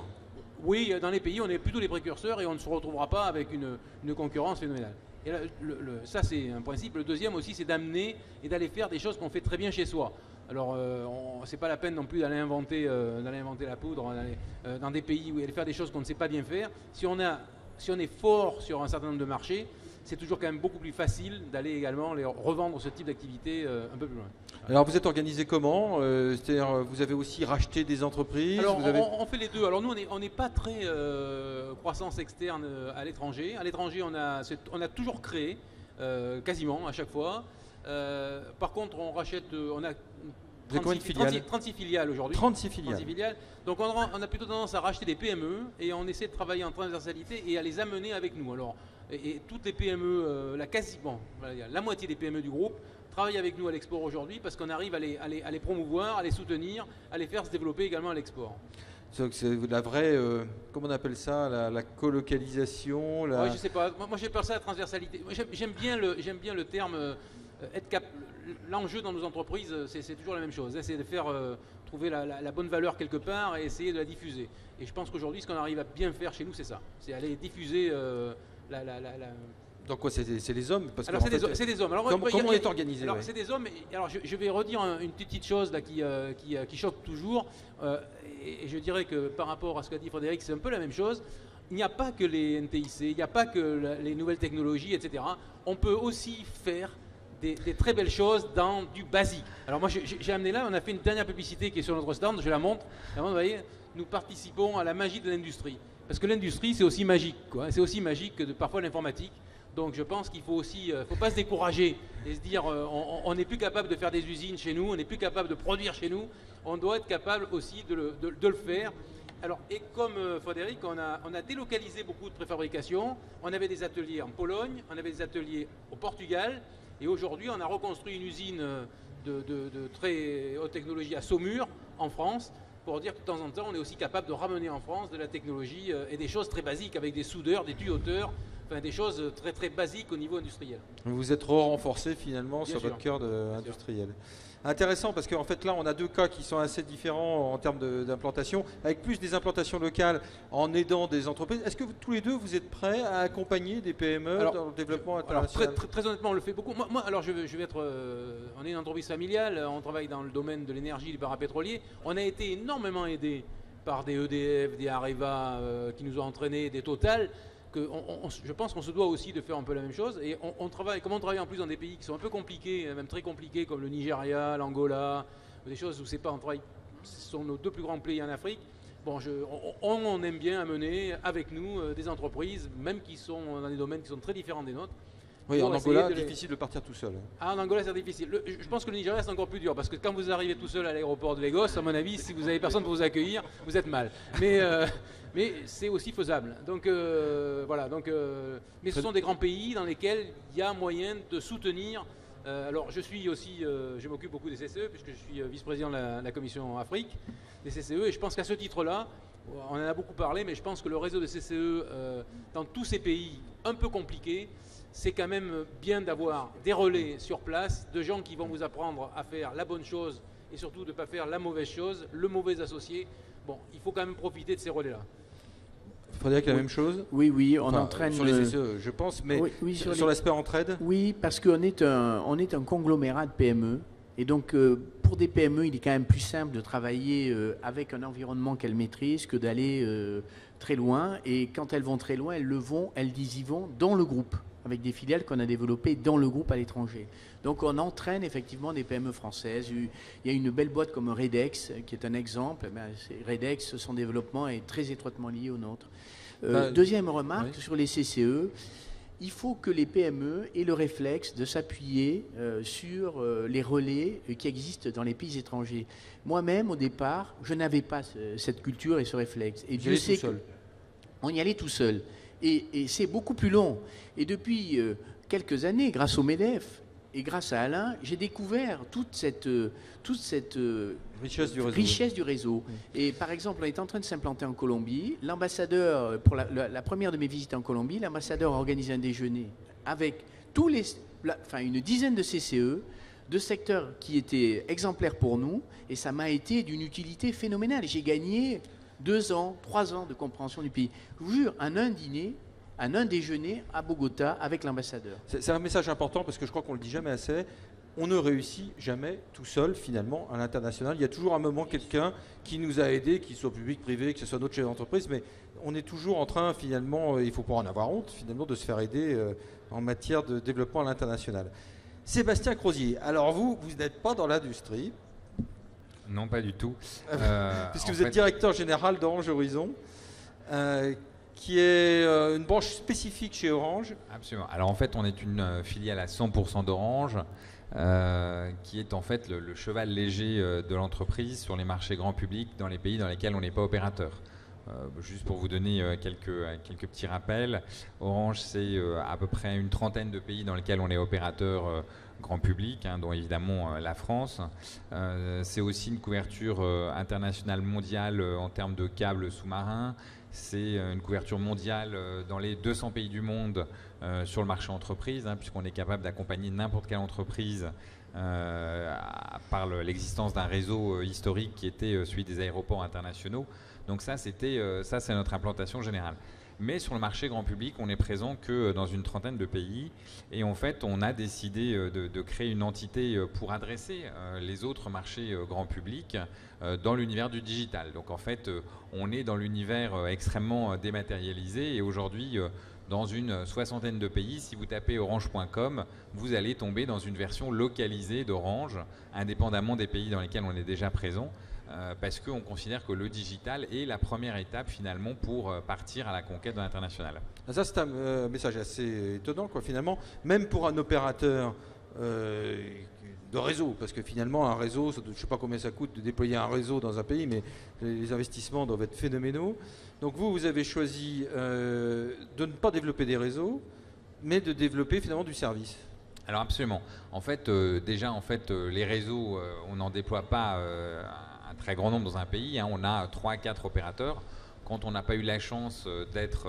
Oui, dans les pays, on est plutôt les précurseurs et on ne se retrouvera pas avec une concurrence phénoménale. Et là, ça, c'est un principe. Le deuxième aussi, c'est d'amener et d'aller faire des choses qu'on fait très bien chez soi. Alors, c'est pas la peine non plus d'aller inventer la poudre dans des pays où aller faire des choses qu'on ne sait pas bien faire. Si on est fort sur un certain nombre de marchés, c'est toujours quand même beaucoup plus facile d'aller également revendre ce type d'activité un peu plus loin. Alors vous êtes organisé comment ? C'est-à-dire vous avez aussi racheté des entreprises ? Alors on fait les deux. Alors nous on n'est pas très croissance externe à l'étranger. À l'étranger on a toujours créé quasiment à chaque fois. Par contre on rachète, on a 36 filiales aujourd'hui. 36 filiales. Donc on a plutôt tendance à racheter des PME et on essaie de travailler en transversalité et à les amener avec nous. Alors, et toutes les PME, la moitié des PME du groupe travaillent avec nous à l'export aujourd'hui parce qu'on arrive à les promouvoir, à les soutenir, à les faire se développer également à l'export. C'est la vraie, comment on appelle ça, la colocalisation Oui, je sais pas. Moi j'appelle ça la transversalité. J'aime bien le terme L'enjeu dans nos entreprises, c'est toujours la même chose. C'est de faire trouver la bonne valeur quelque part et essayer de la diffuser. Et je pense qu'aujourd'hui, ce qu'on arrive à bien faire chez nous, c'est ça. C'est aller diffuser Donc quoi, c'est les hommes parce Alors c'est des hommes. Alors, comment on est organisé? Alors c'est des hommes. Alors je vais redire une petite chose là qui choque toujours. Et je dirais que par rapport à ce qu'a dit Frédéric, c'est un peu la même chose. Il n'y a pas que les NTIC, il n'y a pas que les nouvelles technologies, etc. On peut aussi faire des très belles choses dans du basique. Alors moi j'ai amené là, on a fait une dernière publicité qui est sur notre stand, je la montre. Vous voyez, nous participons à la magie de l'industrie. Parce que l'industrie c'est aussi magique, quoi. C'est aussi magique que parfois l'informatique. Donc je pense qu'il faut aussi, faut pas se décourager et se dire on n'est plus capable de faire des usines chez nous, on n'est plus capable de produire chez nous. On doit être capable aussi de le faire. Alors, et comme Frédéric, on a délocalisé beaucoup de préfabrication. On avait des ateliers en Pologne, on avait des ateliers au Portugal. Et aujourd'hui, on a reconstruit une usine de très haute technologie à Saumur, en France, pour dire que de temps en temps, on est aussi capable de ramener en France de la technologie et des choses très basiques avec des soudeurs, des tuyauteurs, enfin des choses très très basiques au niveau industriel. Vous êtes renforcé finalement sur votre cœur industriel. Intéressant parce qu'en fait là on a deux cas qui sont assez différents en termes d'implantation, avec plus des implantations locales en aidant des entreprises. Est-ce que tous les deux vous êtes prêts à accompagner des PME dans le développement international? Très honnêtement on le fait beaucoup. Moi alors je vais être, on est une entreprise familiale, on travaille dans le domaine de l'énergie, du parapétrolier. On a été énormément aidé par des EDF, des Areva qui nous ont entraînés, des Total. Je pense qu'on se doit aussi de faire un peu la même chose et on travaille en plus dans des pays qui sont un peu compliqués, même très compliqués comme le Nigeria, l'Angola, des choses où c'est pas, ce sont nos deux plus grands pays en Afrique. Bon, on aime bien amener avec nous des entreprises, même qui sont dans des domaines qui sont très différents des nôtres. Oui, en Angola, c'est difficile de partir tout seul. Ah, en Angola, c'est difficile. Je pense que le Nigeria, c'est encore plus dur, parce que quand vous arrivez tout seul à l'aéroport de Lagos, à mon avis, si vous n'avez personne pour vous accueillir, vous êtes mal. Mais c'est aussi faisable. Donc voilà. Mais ce sont des grands pays dans lesquels il y a moyen de soutenir. Alors je suis aussi, je m'occupe beaucoup des CCE, puisque je suis vice-président de la commission Afrique des CCE, et je pense qu'à ce titre-là, on en a beaucoup parlé, mais je pense que le réseau de CCE dans tous ces pays un peu compliqués, c'est quand même bien d'avoir des relais sur place, de gens qui vont vous apprendre à faire la bonne chose et surtout de ne pas faire la mauvaise chose, le mauvais associé. Bon, il faut quand même profiter de ces relais-là. Frédéric, la même chose? Oui, on entraîne... Sur les CCE, je pense, mais sur l'aspect entraide? Oui, parce qu'on est un conglomérat de PME. Et donc, pour des PME, il est quand même plus simple de travailler avec un environnement qu'elles maîtrisent que d'aller très loin. Et quand elles vont très loin, elles y vont dans le groupe, avec des filiales qu'on a développées dans le groupe à l'étranger. Donc on entraîne effectivement des PME françaises. Il y a une belle boîte comme Redex, qui est un exemple. Redex, son développement est très étroitement lié au nôtre. Deuxième remarque, sur les CCE, il faut que les PME aient le réflexe de s'appuyer sur les relais qui existent dans les pays étrangers. Moi-même, au départ, je n'avais pas cette culture et ce réflexe. Et Dieu sait qu'on y allait tout seul. Et c'est beaucoup plus long. Et depuis quelques années, grâce au MEDEF et grâce à Alain, j'ai découvert toute cette richesse du réseau. Et par exemple, on est en train de s'implanter en Colombie. L'ambassadeur, pour la première de mes visites en Colombie, l'ambassadeur a organisé un déjeuner avec une dizaine de CCE, de secteurs qui étaient exemplaires pour nous. Et ça m'a été d'une utilité phénoménale. J'ai gagné 2 ans, 3 ans de compréhension du pays. Je vous jure, en un déjeuner à Bogota avec l'ambassadeur. C'est un message important parce que je crois qu'on ne le dit jamais assez. On ne réussit jamais tout seul finalement à l'international. Il y a toujours un moment quelqu'un qui nous a aidés, qu'il soit public, privé, que ce soit notre chef d'entreprise, mais on est toujours en train finalement, il ne faut pas en avoir honte finalement, de se faire aider en matière de développement à l'international. Sébastien Crozier, alors vous n'êtes pas dans l'industrie. Non, pas du tout. Puisque vous êtes directeur général d'Orange Horizon, qui est une branche spécifique chez Orange. Absolument. Alors en fait, on est une filiale à 100% d'Orange, qui est en fait le cheval léger de l'entreprise sur les marchés grand public dans les pays dans lesquels on n'est pas opérateur. Juste pour vous donner quelques petits rappels, Orange, c'est à peu près une trentaine de pays dans lesquels on est opérateur grand public, dont évidemment la France. C'est aussi une couverture internationale mondiale en termes de câbles sous-marins. c'est une couverture mondiale dans les 200 pays du monde sur le marché entreprise, puisqu'on est capable d'accompagner n'importe quelle entreprise par l'existence d'un réseau historique qui était celui des aéroports internationaux. Donc ça, c'est notre implantation générale. Mais sur le marché grand public, on n'est présent que dans une trentaine de pays. Et en fait, on a décidé de créer une entité pour adresser les autres marchés grand public dans l'univers du digital. Donc en fait, on est dans l'univers extrêmement dématérialisé. Et aujourd'hui, dans une soixantaine de pays, si vous tapez orange.com, vous allez tomber dans une version localisée d'Orange, indépendamment des pays dans lesquels on est déjà présent. Parce qu'on considère que le digital est la première étape finalement pour partir à la conquête de l'international. Ça, c'est un message assez étonnant, quoi, finalement, même pour un opérateur de réseau, parce que finalement un réseau, je ne sais pas combien ça coûte de déployer un réseau dans un pays, mais les investissements doivent être phénoménaux. Donc vous avez choisi de ne pas développer des réseaux, mais de développer finalement du service. Alors absolument. En fait, déjà, les réseaux, on n'en déploie pas un très grand nombre dans un pays. On a 3 à 4 opérateurs. Quand on n'a pas eu la chance d'être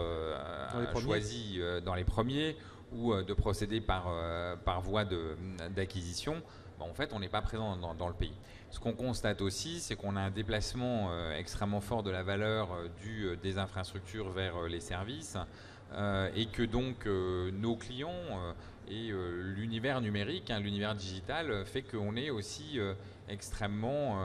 choisi dans les premiers ou de procéder par voie d'acquisition, en fait, on n'est pas présent dans le pays. Ce qu'on constate aussi, c'est qu'on a un déplacement extrêmement fort de la valeur des infrastructures vers les services et que donc nos clients et l'univers numérique, l'univers digital, fait qu'on est aussi extrêmement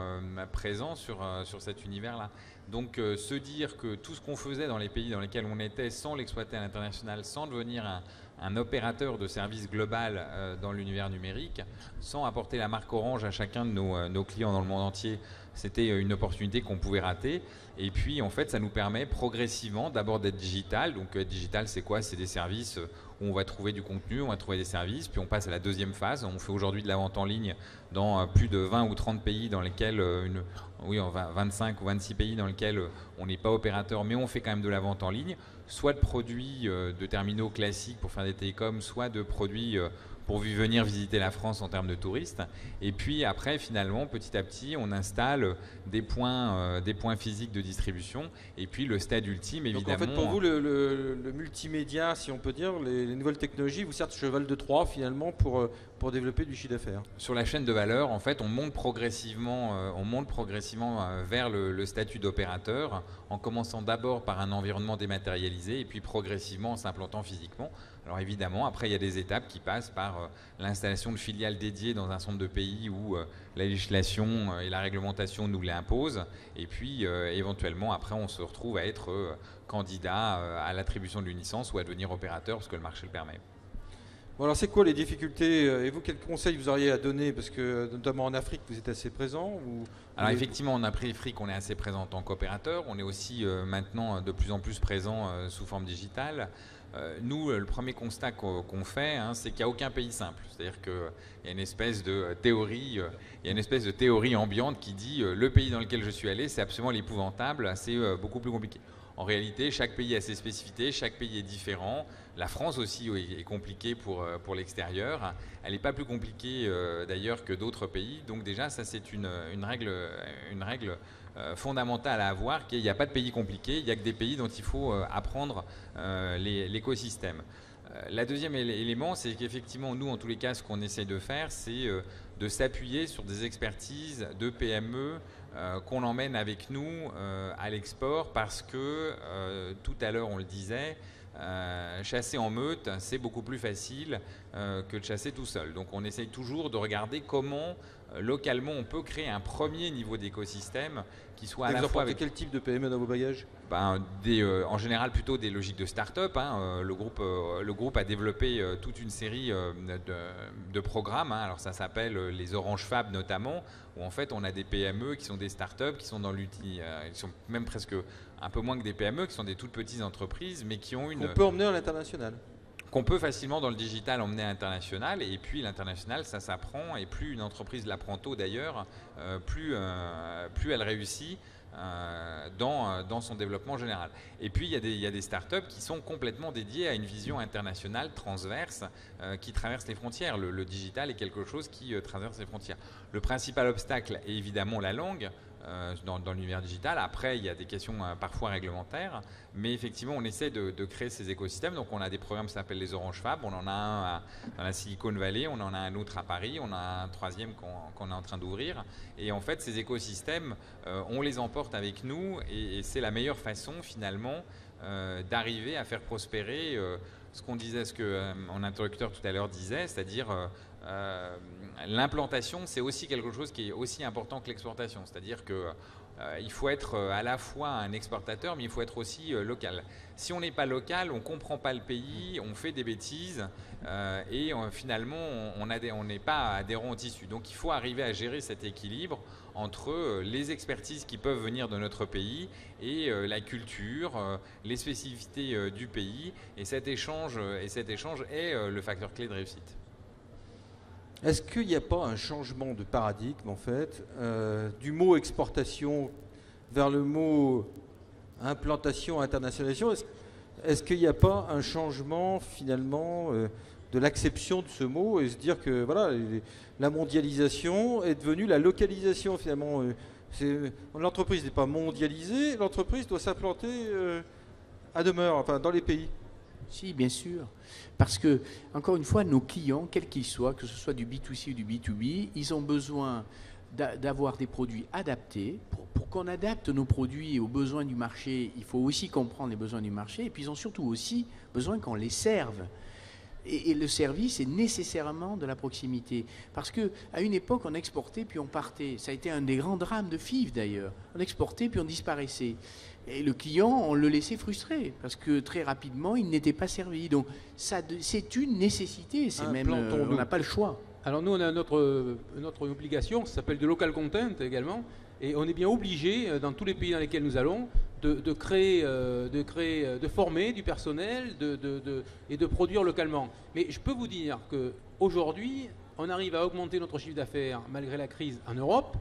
présent sur cet univers-là. Donc se dire que tout ce qu'on faisait dans les pays dans lesquels on était sans l'exploiter à l'international, sans devenir un opérateur de service global dans l'univers numérique, sans apporter la marque Orange à chacun de nos clients dans le monde entier, c'était une opportunité qu'on pouvait rater. Et puis en fait ça nous permet progressivement d'abord d'être digital. Donc digital c'est quoi? C'est des services où on va trouver du contenu, on va trouver des services, puis on passe à la deuxième phase. On fait aujourd'hui de la vente en ligne dans plus de 20 ou 30 pays dans lesquels, 25 ou 26 pays dans lesquels on n'est pas opérateur, mais on fait quand même de la vente en ligne, soit de produits de terminaux classiques pour faire des télécoms, soit de produits pour venir visiter la France en termes de touristes. Et puis après, finalement, petit à petit, on installe des points physiques de distribution. Et puis le stade ultime, évidemment... Donc en fait, pour vous, le multimédia, si on peut dire, les nouvelles technologies, vous servent cheval de Troie, finalement, pour développer du chiffre d'affaires. Sur la chaîne de valeur, en fait, on monte progressivement vers le statut d'opérateur, en commençant d'abord par un environnement dématérialisé, et puis progressivement en s'implantant physiquement. Alors évidemment, après, il y a des étapes qui passent par l'installation de filiales dédiées dans un certain nombre de pays où la législation et la réglementation nous l'imposent. Et puis, éventuellement, après, on se retrouve à être candidat à l'attribution d'une licence ou à devenir opérateur parce que le marché le permet. Bon, alors, c'est quoi les difficultés et vous, quels conseils vous auriez à donner? Parce que, notamment en Afrique, vous êtes assez présent Alors, effectivement, en Afrique, on est assez présent en tant qu'opérateur. On est aussi maintenant de plus en plus présent sous forme digitale. Nous, le premier constat qu'on fait, c'est qu'il n'y a aucun pays simple. C'est-à-dire qu'il y a une espèce de théorie ambiante qui dit le pays dans lequel je suis allé, c'est absolument l'épouvantable, c'est beaucoup plus compliqué. En réalité, chaque pays a ses spécificités, chaque pays est différent. La France aussi est compliquée pour l'extérieur. Elle n'est pas plus compliquée d'ailleurs que d'autres pays. Donc déjà, ça c'est une règle fondamentale à avoir, qu'il n'y a pas de pays compliqué, il n'y a que des pays dont il faut apprendre l'écosystème. La deuxième élément, c'est qu'effectivement, nous, en tous les cas, ce qu'on essaie de faire, c'est de s'appuyer sur des expertises de PME qu'on emmène avec nous à l'export parce que, tout à l'heure, on le disait, chasser en meute, c'est beaucoup plus facile que de chasser tout seul. Donc on essaye toujours de regarder comment localement on peut créer un premier niveau d'écosystème qui soit à la fois avec... Quel type de PME dans vos bagages? En général plutôt des logiques de start-up. Le groupe a développé toute une série de programmes. Alors ça s'appelle les Orange Fab notamment, où en fait on a des PME qui sont des start-up, qui sont dans l'outil, qui sont même presque un peu moins que des PME, qui sont des toutes petites entreprises, mais qui ont une... On peut emmener à l'international. Qu'on peut facilement dans le digital emmener à l'international, et puis l'international ça s'apprend, et plus une entreprise l'apprend tôt d'ailleurs, plus elle réussit dans son développement général. Et puis il y a des startups qui sont complètement dédiées à une vision internationale transverse qui traverse les frontières. Le digital est quelque chose qui traverse les frontières. Le principal obstacle est évidemment la langue. dans l'univers digital. Après, il y a des questions parfois réglementaires, mais effectivement, on essaie de créer ces écosystèmes. Donc, on a des programmes qui s'appellent les Orange Fab. On en a un dans la Silicon Valley, on en a un autre à Paris, on a un troisième qu'on est en train d'ouvrir. Et en fait, ces écosystèmes, on les emporte avec nous, et c'est la meilleure façon, finalement, d'arriver à faire prospérer ce qu'on disait, ce que mon interlocuteur tout à l'heure disait, c'est-à-dire l'implantation, c'est aussi quelque chose qui est aussi important que l'exportation. C'est-à-dire que il faut être à la fois un exportateur, mais il faut être aussi local. Si on n'est pas local, on ne comprend pas le pays, on fait des bêtises et finalement, on n'est pas adhérent au tissu. Donc il faut arriver à gérer cet équilibre entre les expertises qui peuvent venir de notre pays et la culture, les spécificités du pays. Et cet échange est le facteur clé de réussite. Est-ce qu'il n'y a pas un changement de paradigme, en fait, du mot exportation vers le mot implantation, internationalisation? Est-ce qu'il n'y a pas un changement, finalement, de l'acception de ce mot, et se dire que voilà, la mondialisation est devenue la localisation, finalement? L'entreprise n'est pas mondialisée, l'entreprise doit s'implanter à demeure, enfin, dans les pays. Si, bien sûr. Parce que, encore une fois, nos clients, quels qu'ils soient, que ce soit du B2C ou du B2B, ils ont besoin d'avoir des produits adaptés. Pour qu'on adapte nos produits aux besoins du marché, il faut aussi comprendre les besoins du marché. Et puis, ils ont surtout aussi besoin qu'on les serve. Et le service est nécessairement de la proximité. Parce qu'à une époque, on exportait puis on partait. Ça a été un des grands drames de FIV, d'ailleurs. On exportait puis on disparaissait. Et le client, on le laissait frustré, parce que très rapidement, il n'était pas servi. Donc, c'est une nécessité, on n'a pas le choix. Alors nous, on a notre obligation, ça s'appelle de local content également, et on est bien obligé, dans tous les pays dans lesquels nous allons, de former du personnel et de produire localement. Mais je peux vous dire qu'aujourd'hui, on arrive à augmenter notre chiffre d'affaires malgré la crise en Europe.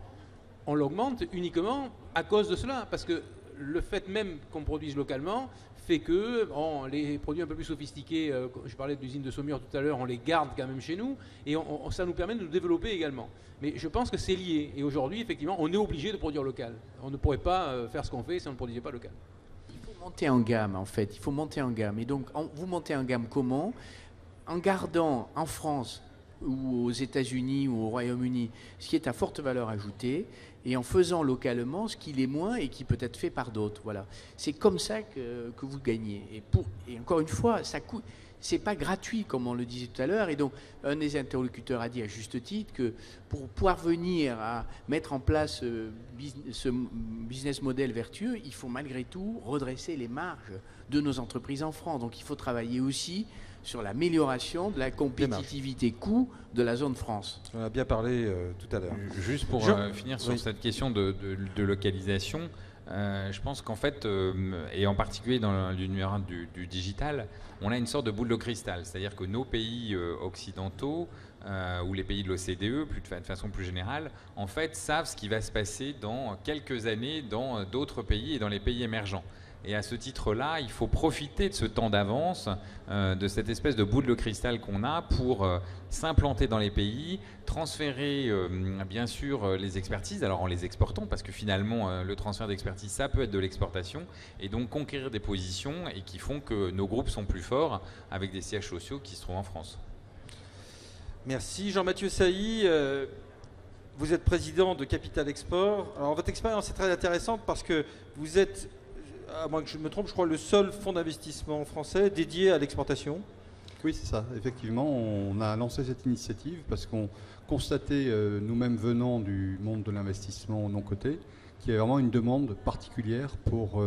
On l'augmente uniquement à cause de cela, parce que le fait même qu'on produise localement fait que les produits un peu plus sophistiqués, je parlais de l'usine de Saumur tout à l'heure, on les garde quand même chez nous et ça nous permet de nous développer également. Mais je pense que c'est lié et aujourd'hui, effectivement, on est obligé de produire local. On ne pourrait pas faire ce qu'on fait si on ne produisait pas local. Il faut monter en gamme, en fait. Il faut monter en gamme. Et donc, vous montez en gamme comment? En gardant en France ou aux États-Unis ou au Royaume-Uni ce qui est à forte valeur ajoutée, et en faisant localement ce qui l'est moins et qui peut être fait par d'autres. Voilà. C'est comme ça que vous gagnez. Et encore une fois, ça coûte. C'est pas gratuit, comme on le disait tout à l'heure. Et donc, un des interlocuteurs a dit à juste titre que pour pouvoir venir à mettre en place ce business model vertueux, il faut malgré tout redresser les marges de nos entreprises en France. Donc, il faut travailler aussi sur l'amélioration de la compétitivité coût de la zone France. On a bien parlé tout à l'heure. Juste pour finir sur cette question de localisation, je pense qu'en fait, et en particulier dans l'univers du digital, on a une sorte de boule de cristal. C'est-à-dire que nos pays occidentaux, ou les pays de l'OCDE, de façon plus générale, en fait, savent ce qui va se passer dans quelques années dans d'autres pays et dans les pays émergents. Et à ce titre-là, il faut profiter de ce temps d'avance, de cette espèce de boule de cristal qu'on a pour s'implanter dans les pays, transférer bien sûr les expertises, alors en les exportant, parce que finalement le transfert d'expertise, ça peut être de l'exportation, et donc conquérir des positions et qui font que nos groupes sont plus forts avec des sièges sociaux qui se trouvent en France. Merci. Jean-Mathieu Sailly, vous êtes président de Capital Export. Alors votre expérience est très intéressante parce que vous êtes, à moins que je me trompe, je crois le seul fonds d'investissement français dédié à l'exportation. Oui, c'est ça. Effectivement, on a lancé cette initiative parce qu'on constatait, nous-mêmes venant du monde de l'investissement non coté, qu'il y avait vraiment une demande particulière pour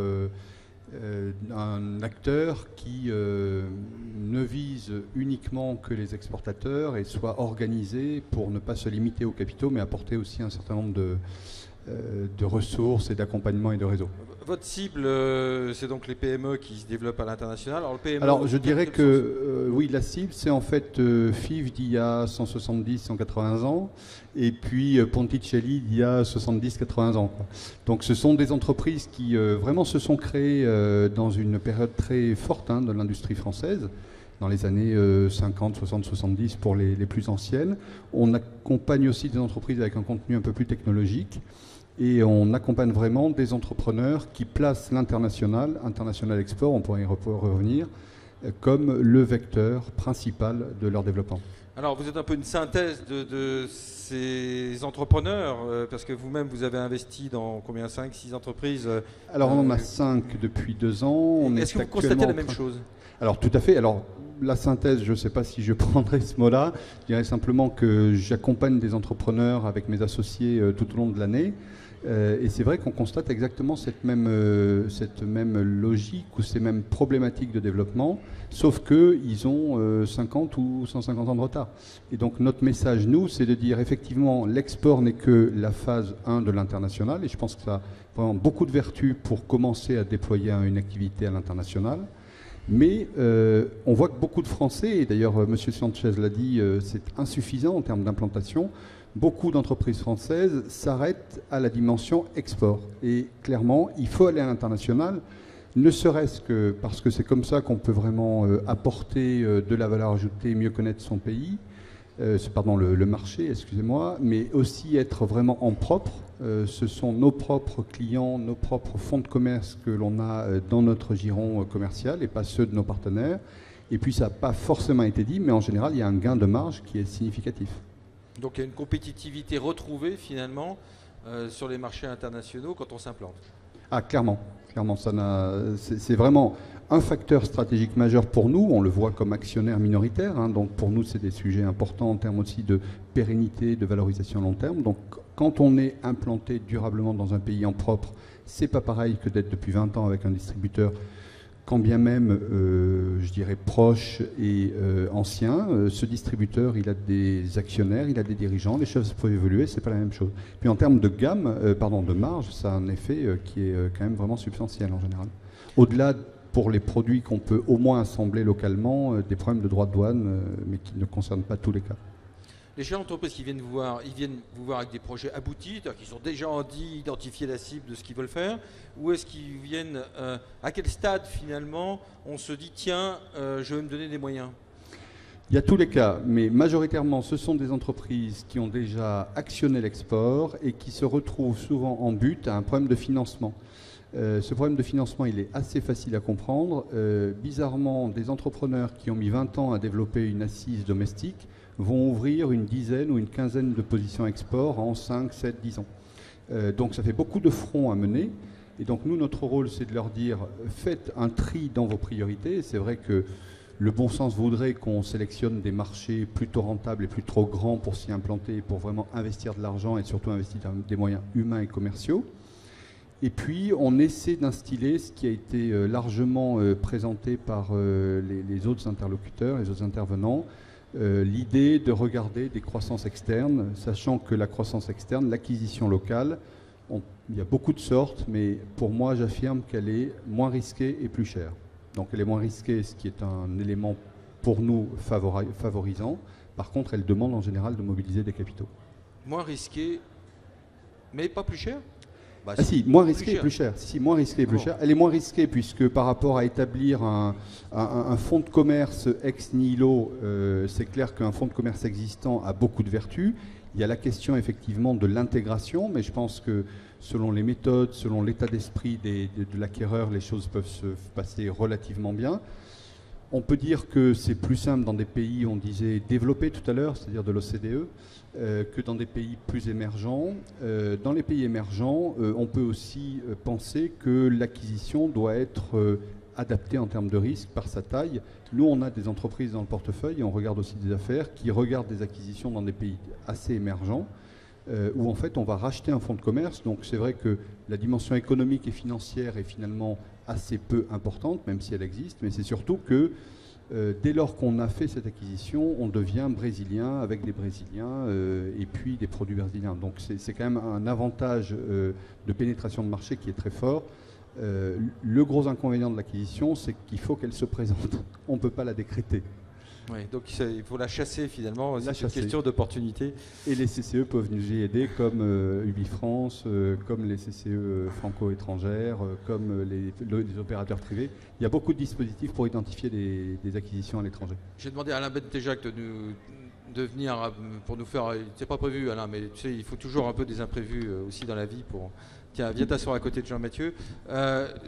un acteur qui ne vise uniquement que les exportateurs et soit organisé pour ne pas se limiter aux capitaux, mais apporter aussi un certain nombre de ressources et d'accompagnement et de réseaux. Votre cible, c'est donc les PME qui se développent à l'international. Alors, je dirais que oui, la cible, c'est en fait FIV d'il y a 170-180 ans et puis Ponticelli d'il y a 70-80 ans. Donc, ce sont des entreprises qui vraiment se sont créées dans une période très forte de l'industrie française, dans les années 50, 60, 70 pour les plus anciennes. On accompagne aussi des entreprises avec un contenu un peu plus technologique. Et on accompagne vraiment des entrepreneurs qui placent l'international, International Export, on pourrait y revenir, comme le vecteur principal de leur développement. Alors, vous êtes un peu une synthèse de ces entrepreneurs, parce que vous-même, vous avez investi dans combien, 5, 6 entreprises Alors, on en a 5 depuis 2 ans. Est-ce que vous constatez la même chose? Alors, tout à fait. Alors, la synthèse, je ne sais pas si je prendrai ce mot-là. Je dirais simplement que j'accompagne des entrepreneurs avec mes associés tout au long de l'année. Et c'est vrai qu'on constate exactement cette même logique ou ces mêmes problématiques de développement, sauf qu'ils ont 50 ou 150 ans de retard. Et donc notre message, nous, c'est de dire effectivement l'export n'est que la phase 1 de l'international, et je pense que ça a vraiment beaucoup de vertus pour commencer à déployer une activité à l'international. Mais on voit que beaucoup de Français, et d'ailleurs M. Sanchez l'a dit, c'est insuffisant en termes d'implantation. Beaucoup d'entreprises françaises s'arrêtent à la dimension export. Et clairement, il faut aller à l'international, ne serait-ce que parce que c'est comme ça qu'on peut vraiment apporter de la valeur ajoutée, mieux connaître son pays, le marché, excusez-moi, mais aussi être vraiment en propre. Ce sont nos propres clients, nos propres fonds de commerce que l'on a dans notre giron commercial et pas ceux de nos partenaires. Et puis ça n'a pas forcément été dit, mais en général, il y a un gain de marge qui est significatif. Donc il y a une compétitivité retrouvée finalement sur les marchés internationaux quand on s'implante. Ah, clairement, c'est vraiment un facteur stratégique majeur pour nous. On le voit comme actionnaire minoritaire, hein, donc pour nous c'est des sujets importants en termes aussi de pérennité, de valorisation long terme. Donc quand on est implanté durablement dans un pays en propre, c'est pas pareil que d'être depuis 20 ans avec un distributeur, quand bien même, je dirais, proche et ancien. Ce distributeur, il a des actionnaires, il a des dirigeants, les choses peuvent évoluer, c'est pas la même chose. Puis en termes de gamme, de marge, ça a un effet qui est quand même vraiment substantiel en général. Au-delà, pour les produits qu'on peut au moins assembler localement, des problèmes de droits de douane, mais qui ne concernent pas tous les cas. Les chefs d'entreprise qui viennent vous voir, ils viennent vous voir avec des projets aboutis, c'est-à-dire qu'ils ont déjà identifié la cible de ce qu'ils veulent faire, ou est-ce qu'ils viennent, à quel stade finalement on se dit tiens, je vais me donner des moyens? Il y a tous les cas, mais majoritairement ce sont des entreprises qui ont déjà actionné l'export et qui se retrouvent souvent en but à un problème de financement. Ce problème de financement, il est assez facile à comprendre. Bizarrement, des entrepreneurs qui ont mis 20 ans à développer une assise domestique vont ouvrir une dizaine ou une quinzaine de positions export en 5, 7, 10 ans. Donc ça fait beaucoup de fronts à mener. Et donc nous, notre rôle, c'est de leur dire, faites un tri dans vos priorités. C'est vrai que le bon sens voudrait qu'on sélectionne des marchés plutôt rentables et plus trop grands pour s'y implanter, pour vraiment investir de l'argent et surtout investir des moyens humains et commerciaux. Et puis, on essaie d'instiller ce qui a été largement présenté par les autres interlocuteurs, les autres intervenants, l'idée de regarder des croissances externes, sachant que la croissance externe, l'acquisition locale, il y a beaucoup de sortes, mais pour moi, j'affirme qu'elle est moins risquée et plus chère. Donc elle est moins risquée, ce qui est un élément pour nous favorisant. Par contre, elle demande en général de mobiliser des capitaux. Moins risquée, mais pas plus cher? Ah si, moins risqué et plus cher. Si, moins risqué et plus cher. Elle est moins risquée puisque par rapport à établir un fonds de commerce ex nihilo, c'est clair qu'un fonds de commerce existant a beaucoup de vertus. Il y a la question effectivement de l'intégration, mais je pense que selon les méthodes, selon l'état d'esprit de l'acquéreur, les choses peuvent se passer relativement bien. On peut dire que c'est plus simple dans des pays, on disait développés tout à l'heure, c'est-à-dire de l'OCDE, que dans des pays plus émergents. Dans les pays émergents, on peut aussi penser que l'acquisition doit être adaptée en termes de risque par sa taille. Nous, on a des entreprises dans le portefeuille et on regarde aussi des affaires qui regardent des acquisitions dans des pays assez émergents, où en fait on va racheter un fonds de commerce. Donc c'est vrai que la dimension économique et financière est finalement assez peu importante, même si elle existe, mais c'est surtout que dès lors qu'on a fait cette acquisition, on devient brésilien avec des Brésiliens et puis des produits brésiliens. Donc c'est quand même un avantage de pénétration de marché qui est très fort. Le gros inconvénient de l'acquisition, c'est qu'il faut qu'elle se présente. On ne peut pas la décréter. Oui, donc il faut la chasser finalement, c'est une question d'opportunité. Et les CCE peuvent nous y aider, comme Ubifrance, comme les CCE franco-étrangères, comme les opérateurs privés. Il y a beaucoup de dispositifs pour identifier des acquisitions à l'étranger. J'ai demandé à Alain Bentejac de de venir pour nous faire. C'est pas prévu, Alain, mais tu sais, il faut toujours un peu des imprévus aussi dans la vie pour. Tiens, viens t'asseoir à côté de Jean-Mathieu,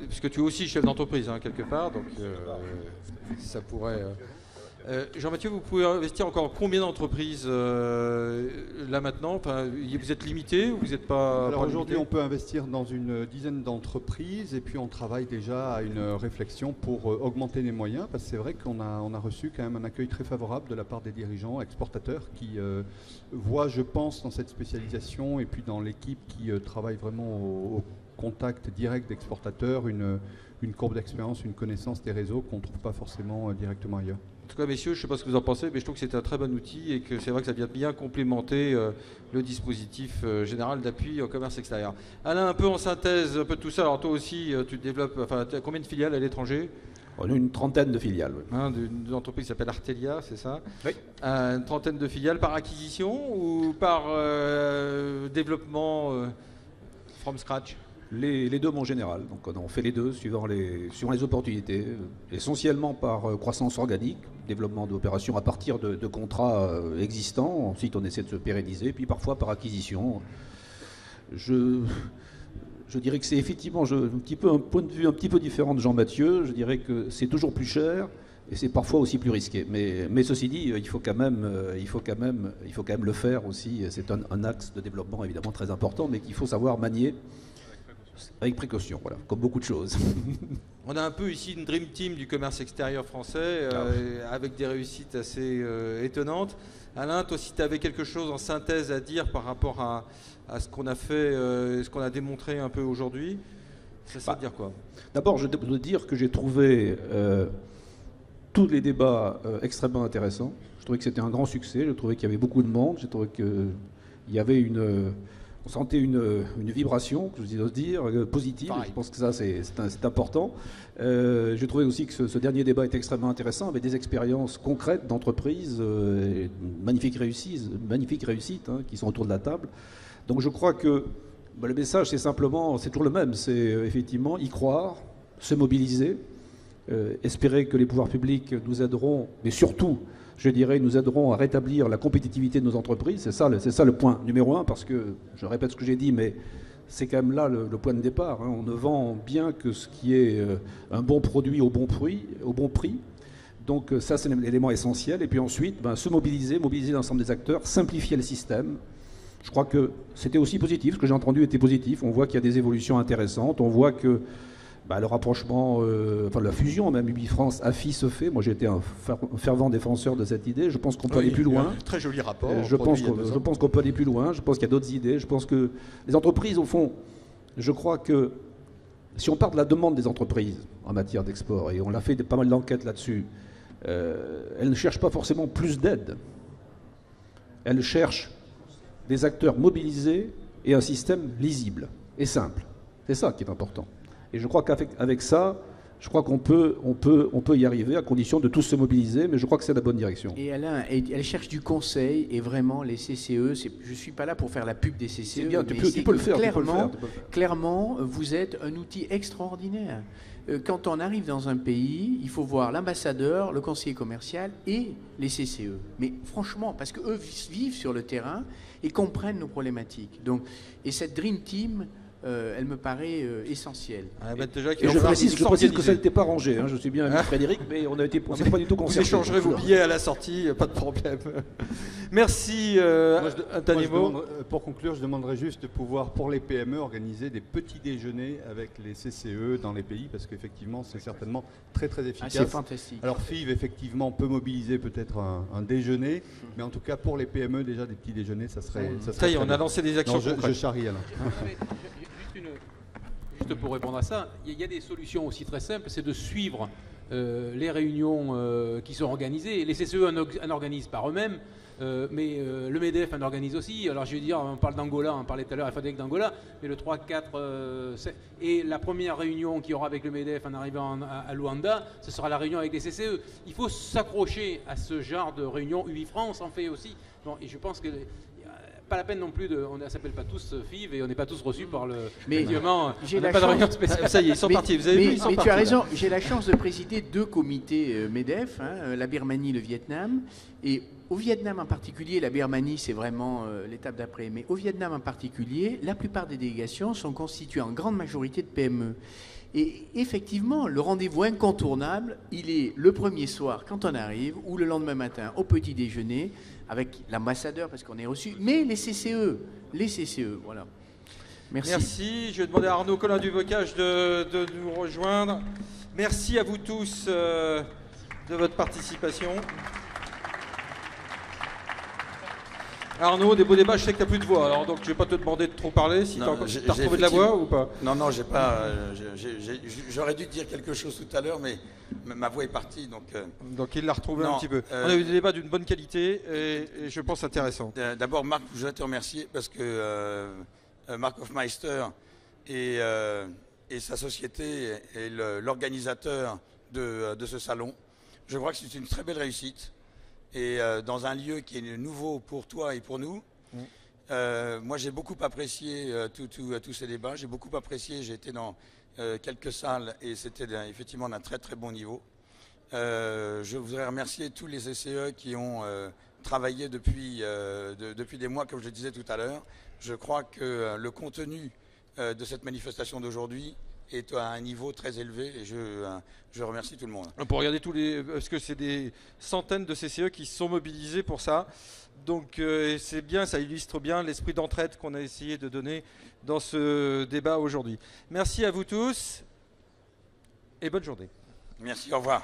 puisque tu es aussi chef d'entreprise quelque part, donc ça pourrait. Jean-Mathieu, vous pouvez investir encore combien d'entreprises là maintenant? Enfin, vous êtes limité ou vous n'êtes pas? Alors aujourd'hui, on peut investir dans une dizaine d'entreprises et puis on travaille déjà à une réflexion pour augmenter les moyens, parce que c'est vrai qu'on a reçu quand même un accueil très favorable de la part des dirigeants exportateurs qui voient, je pense, dans cette spécialisation et puis dans l'équipe qui travaille vraiment au contact direct d'exportateurs, une courbe d'expérience, une connaissance des réseaux qu'on ne trouve pas forcément directement ailleurs. En tout cas, messieurs, je ne sais pas ce que vous en pensez, mais je trouve que c'est un très bon outil et que c'est vrai que ça vient bien complémenter le dispositif général d'appui au commerce extérieur. Alain, un peu en synthèse, un peu de tout ça. Alors toi aussi, tu développes, enfin, tu as combien de filiales à l'étranger? On a une trentaine de filiales. Oui. Une entreprise qui s'appelle Artelia, c'est ça? Oui. Une trentaine de filiales par acquisition ou par développement from scratch? Les deux, mon général. Donc on fait les deux suivant les opportunités, essentiellement par croissance organique, développement d'opérations à partir de contrats existants. Ensuite, on essaie de se pérenniser, puis parfois par acquisition. Je dirais que c'est effectivement un point de vue un petit peu différent de Jean-Mathieu. Je dirais que c'est toujours plus cher et c'est parfois aussi plus risqué. Mais ceci dit, il faut quand même le faire aussi. C'est un axe de développement évidemment très important, mais qu'il faut savoir manier avec précaution, voilà, comme beaucoup de choses. On a un peu ici une dream team du commerce extérieur français, avec des réussites assez étonnantes. Alain, toi, si tu avais quelque chose en synthèse à dire par rapport à ce qu'on a fait, ce qu'on a démontré un peu aujourd'hui, ça serait de dire quoi? D'abord, je dois dire que j'ai trouvé tous les débats extrêmement intéressants. Je trouvais que c'était un grand succès, je trouvais qu'il y avait beaucoup de monde, j'ai trouvé qu'il y avait on sentait une vibration, je vous ose dire, positive. Je pense que ça, c'est important. J'ai trouvé aussi que ce dernier débat était extrêmement intéressant, avec des expériences concrètes d'entreprises, magnifiques réussites qui sont autour de la table. Donc je crois que le message, c'est toujours le même. C'est effectivement y croire, se mobiliser, espérer que les pouvoirs publics nous aideront, mais surtout, je dirais, nous aideront à rétablir la compétitivité de nos entreprises. C'est ça le point numéro un, parce que, je répète ce que j'ai dit, mais c'est quand même là le point de départ. On ne vend bien que ce qui est un bon produit au bon prix. Donc ça, c'est l'élément essentiel. Et puis ensuite, se mobiliser l'ensemble des acteurs, simplifier le système. Je crois que c'était aussi positif. Ce que j'ai entendu était positif. On voit qu'il y a des évolutions intéressantes. On voit que le rapprochement, la fusion même UbiFrance-AFI se fait. Moi, j'ai été un fervent défenseur de cette idée. Je pense qu'on peut aller plus loin. Très joli rapport. Je pense qu'on peut aller plus loin. Je pense qu'il y a d'autres idées. Je pense que les entreprises, au fond, je crois que si on part de la demande des entreprises en matière d'export, et on a fait pas mal d'enquêtes là-dessus, elles ne cherchent pas forcément plus d'aide. Elles cherchent des acteurs mobilisés et un système lisible et simple. C'est ça qui est important. Et je crois qu'avec ça, je crois qu'on peut y arriver à condition de tous se mobiliser, mais je crois que c'est la bonne direction. Et Alain, elle cherche du conseil, et vraiment les CCE, je ne suis pas là pour faire la pub des CCE, c'est bien, tu peux le faire. Clairement, vous êtes un outil extraordinaire. Quand on arrive dans un pays, il faut voir l'ambassadeur, le conseiller commercial et les CCE. Mais franchement, parce qu'eux vivent sur le terrain et comprennent nos problématiques. Donc, et cette Dream Team, elle me paraît essentielle. Je précise que ça n'était pas rangé. Je suis bien avec Frédéric, mais on s'est pas du tout concerté. Vous échangerez vos billets à la sortie, pas de problème. Merci. Pour conclure, je demanderais juste de pouvoir, pour les PME, organiser des petits déjeuners avec les CCE dans les pays, parce qu'effectivement, c'est certainement très très efficace. C'est fantastique. Alors FIV, effectivement, peut mobiliser peut-être un déjeuner, mais en tout cas, pour les PME, déjà des petits déjeuners, ça serait ça y est, on a lancé des actions concrètes. Je charrie, Alain. Juste pour répondre à ça, il y a des solutions aussi très simples, c'est de suivre les réunions qui sont organisées. Les CCE en organisent par eux-mêmes, mais le MEDEF en organise aussi. Alors je vais dire, on parle d'Angola, on parlait tout à l'heure à FADEC d'Angola, mais le 3, 4, et la première réunion qu'il y aura avec le MEDEF en arrivant à Luanda, ce sera la réunion avec les CCE. Il faut s'accrocher à ce genre de réunion. UbiFrance en fait aussi. Bon, et je pense que pas la peine non plus on ne s'appelle pas tous FIV et on n'est pas tous reçus par le. Mais j'ai pas de réunion spéciale. Ça y est, ils sont partis. Vous avez vu, ils sont partis. Tu as raison. J'ai la chance de présider 2 comités MEDEF, la Birmanie, le Vietnam, et au Vietnam en particulier, la Birmanie c'est vraiment l'étape d'après, mais au Vietnam en particulier, la plupart des délégations sont constituées en grande majorité de PME. Et effectivement, le rendez-vous incontournable, il est le premier soir quand on arrive, ou le lendemain matin au petit déjeuner, avec l'ambassadeur parce qu'on est reçu, mais les CCE, voilà. Merci. Merci. Je vais demander à Arnaud Collin du Bocage de nous rejoindre. Merci à vous tous de votre participation. Arnaud, des beaux débats, je sais que tu n'as plus de voix, alors donc je ne vais pas te demander de trop parler. Si tu as retrouvé de la voix ou pas? Non, j'ai pas. J'aurais dû dire quelque chose tout à l'heure, mais ma voix est partie. Donc il l'a retrouvé un petit peu. On a eu des débats d'une bonne qualité et je pense intéressants. D'abord, Marc, je voudrais te remercier parce que Marc Hofmeister et sa société est l'organisateur de ce salon. Je crois que c'est une très belle réussite. Et dans un lieu qui est nouveau pour toi et pour nous. Moi, j'ai beaucoup apprécié tous ces débats. J'ai beaucoup apprécié, j'ai été dans quelques salles et c'était effectivement d'un très très bon niveau. Je voudrais remercier tous les CCE qui ont travaillé depuis des mois, comme je le disais tout à l'heure. Je crois que le contenu de cette manifestation d'aujourd'hui est à un niveau très élevé et je remercie tout le monde. Pour regarder parce que c'est des centaines de CCE qui se sont mobilisés pour ça. Donc c'est bien, ça illustre bien l'esprit d'entraide qu'on a essayé de donner dans ce débat aujourd'hui. Merci à vous tous et bonne journée. Merci, au revoir.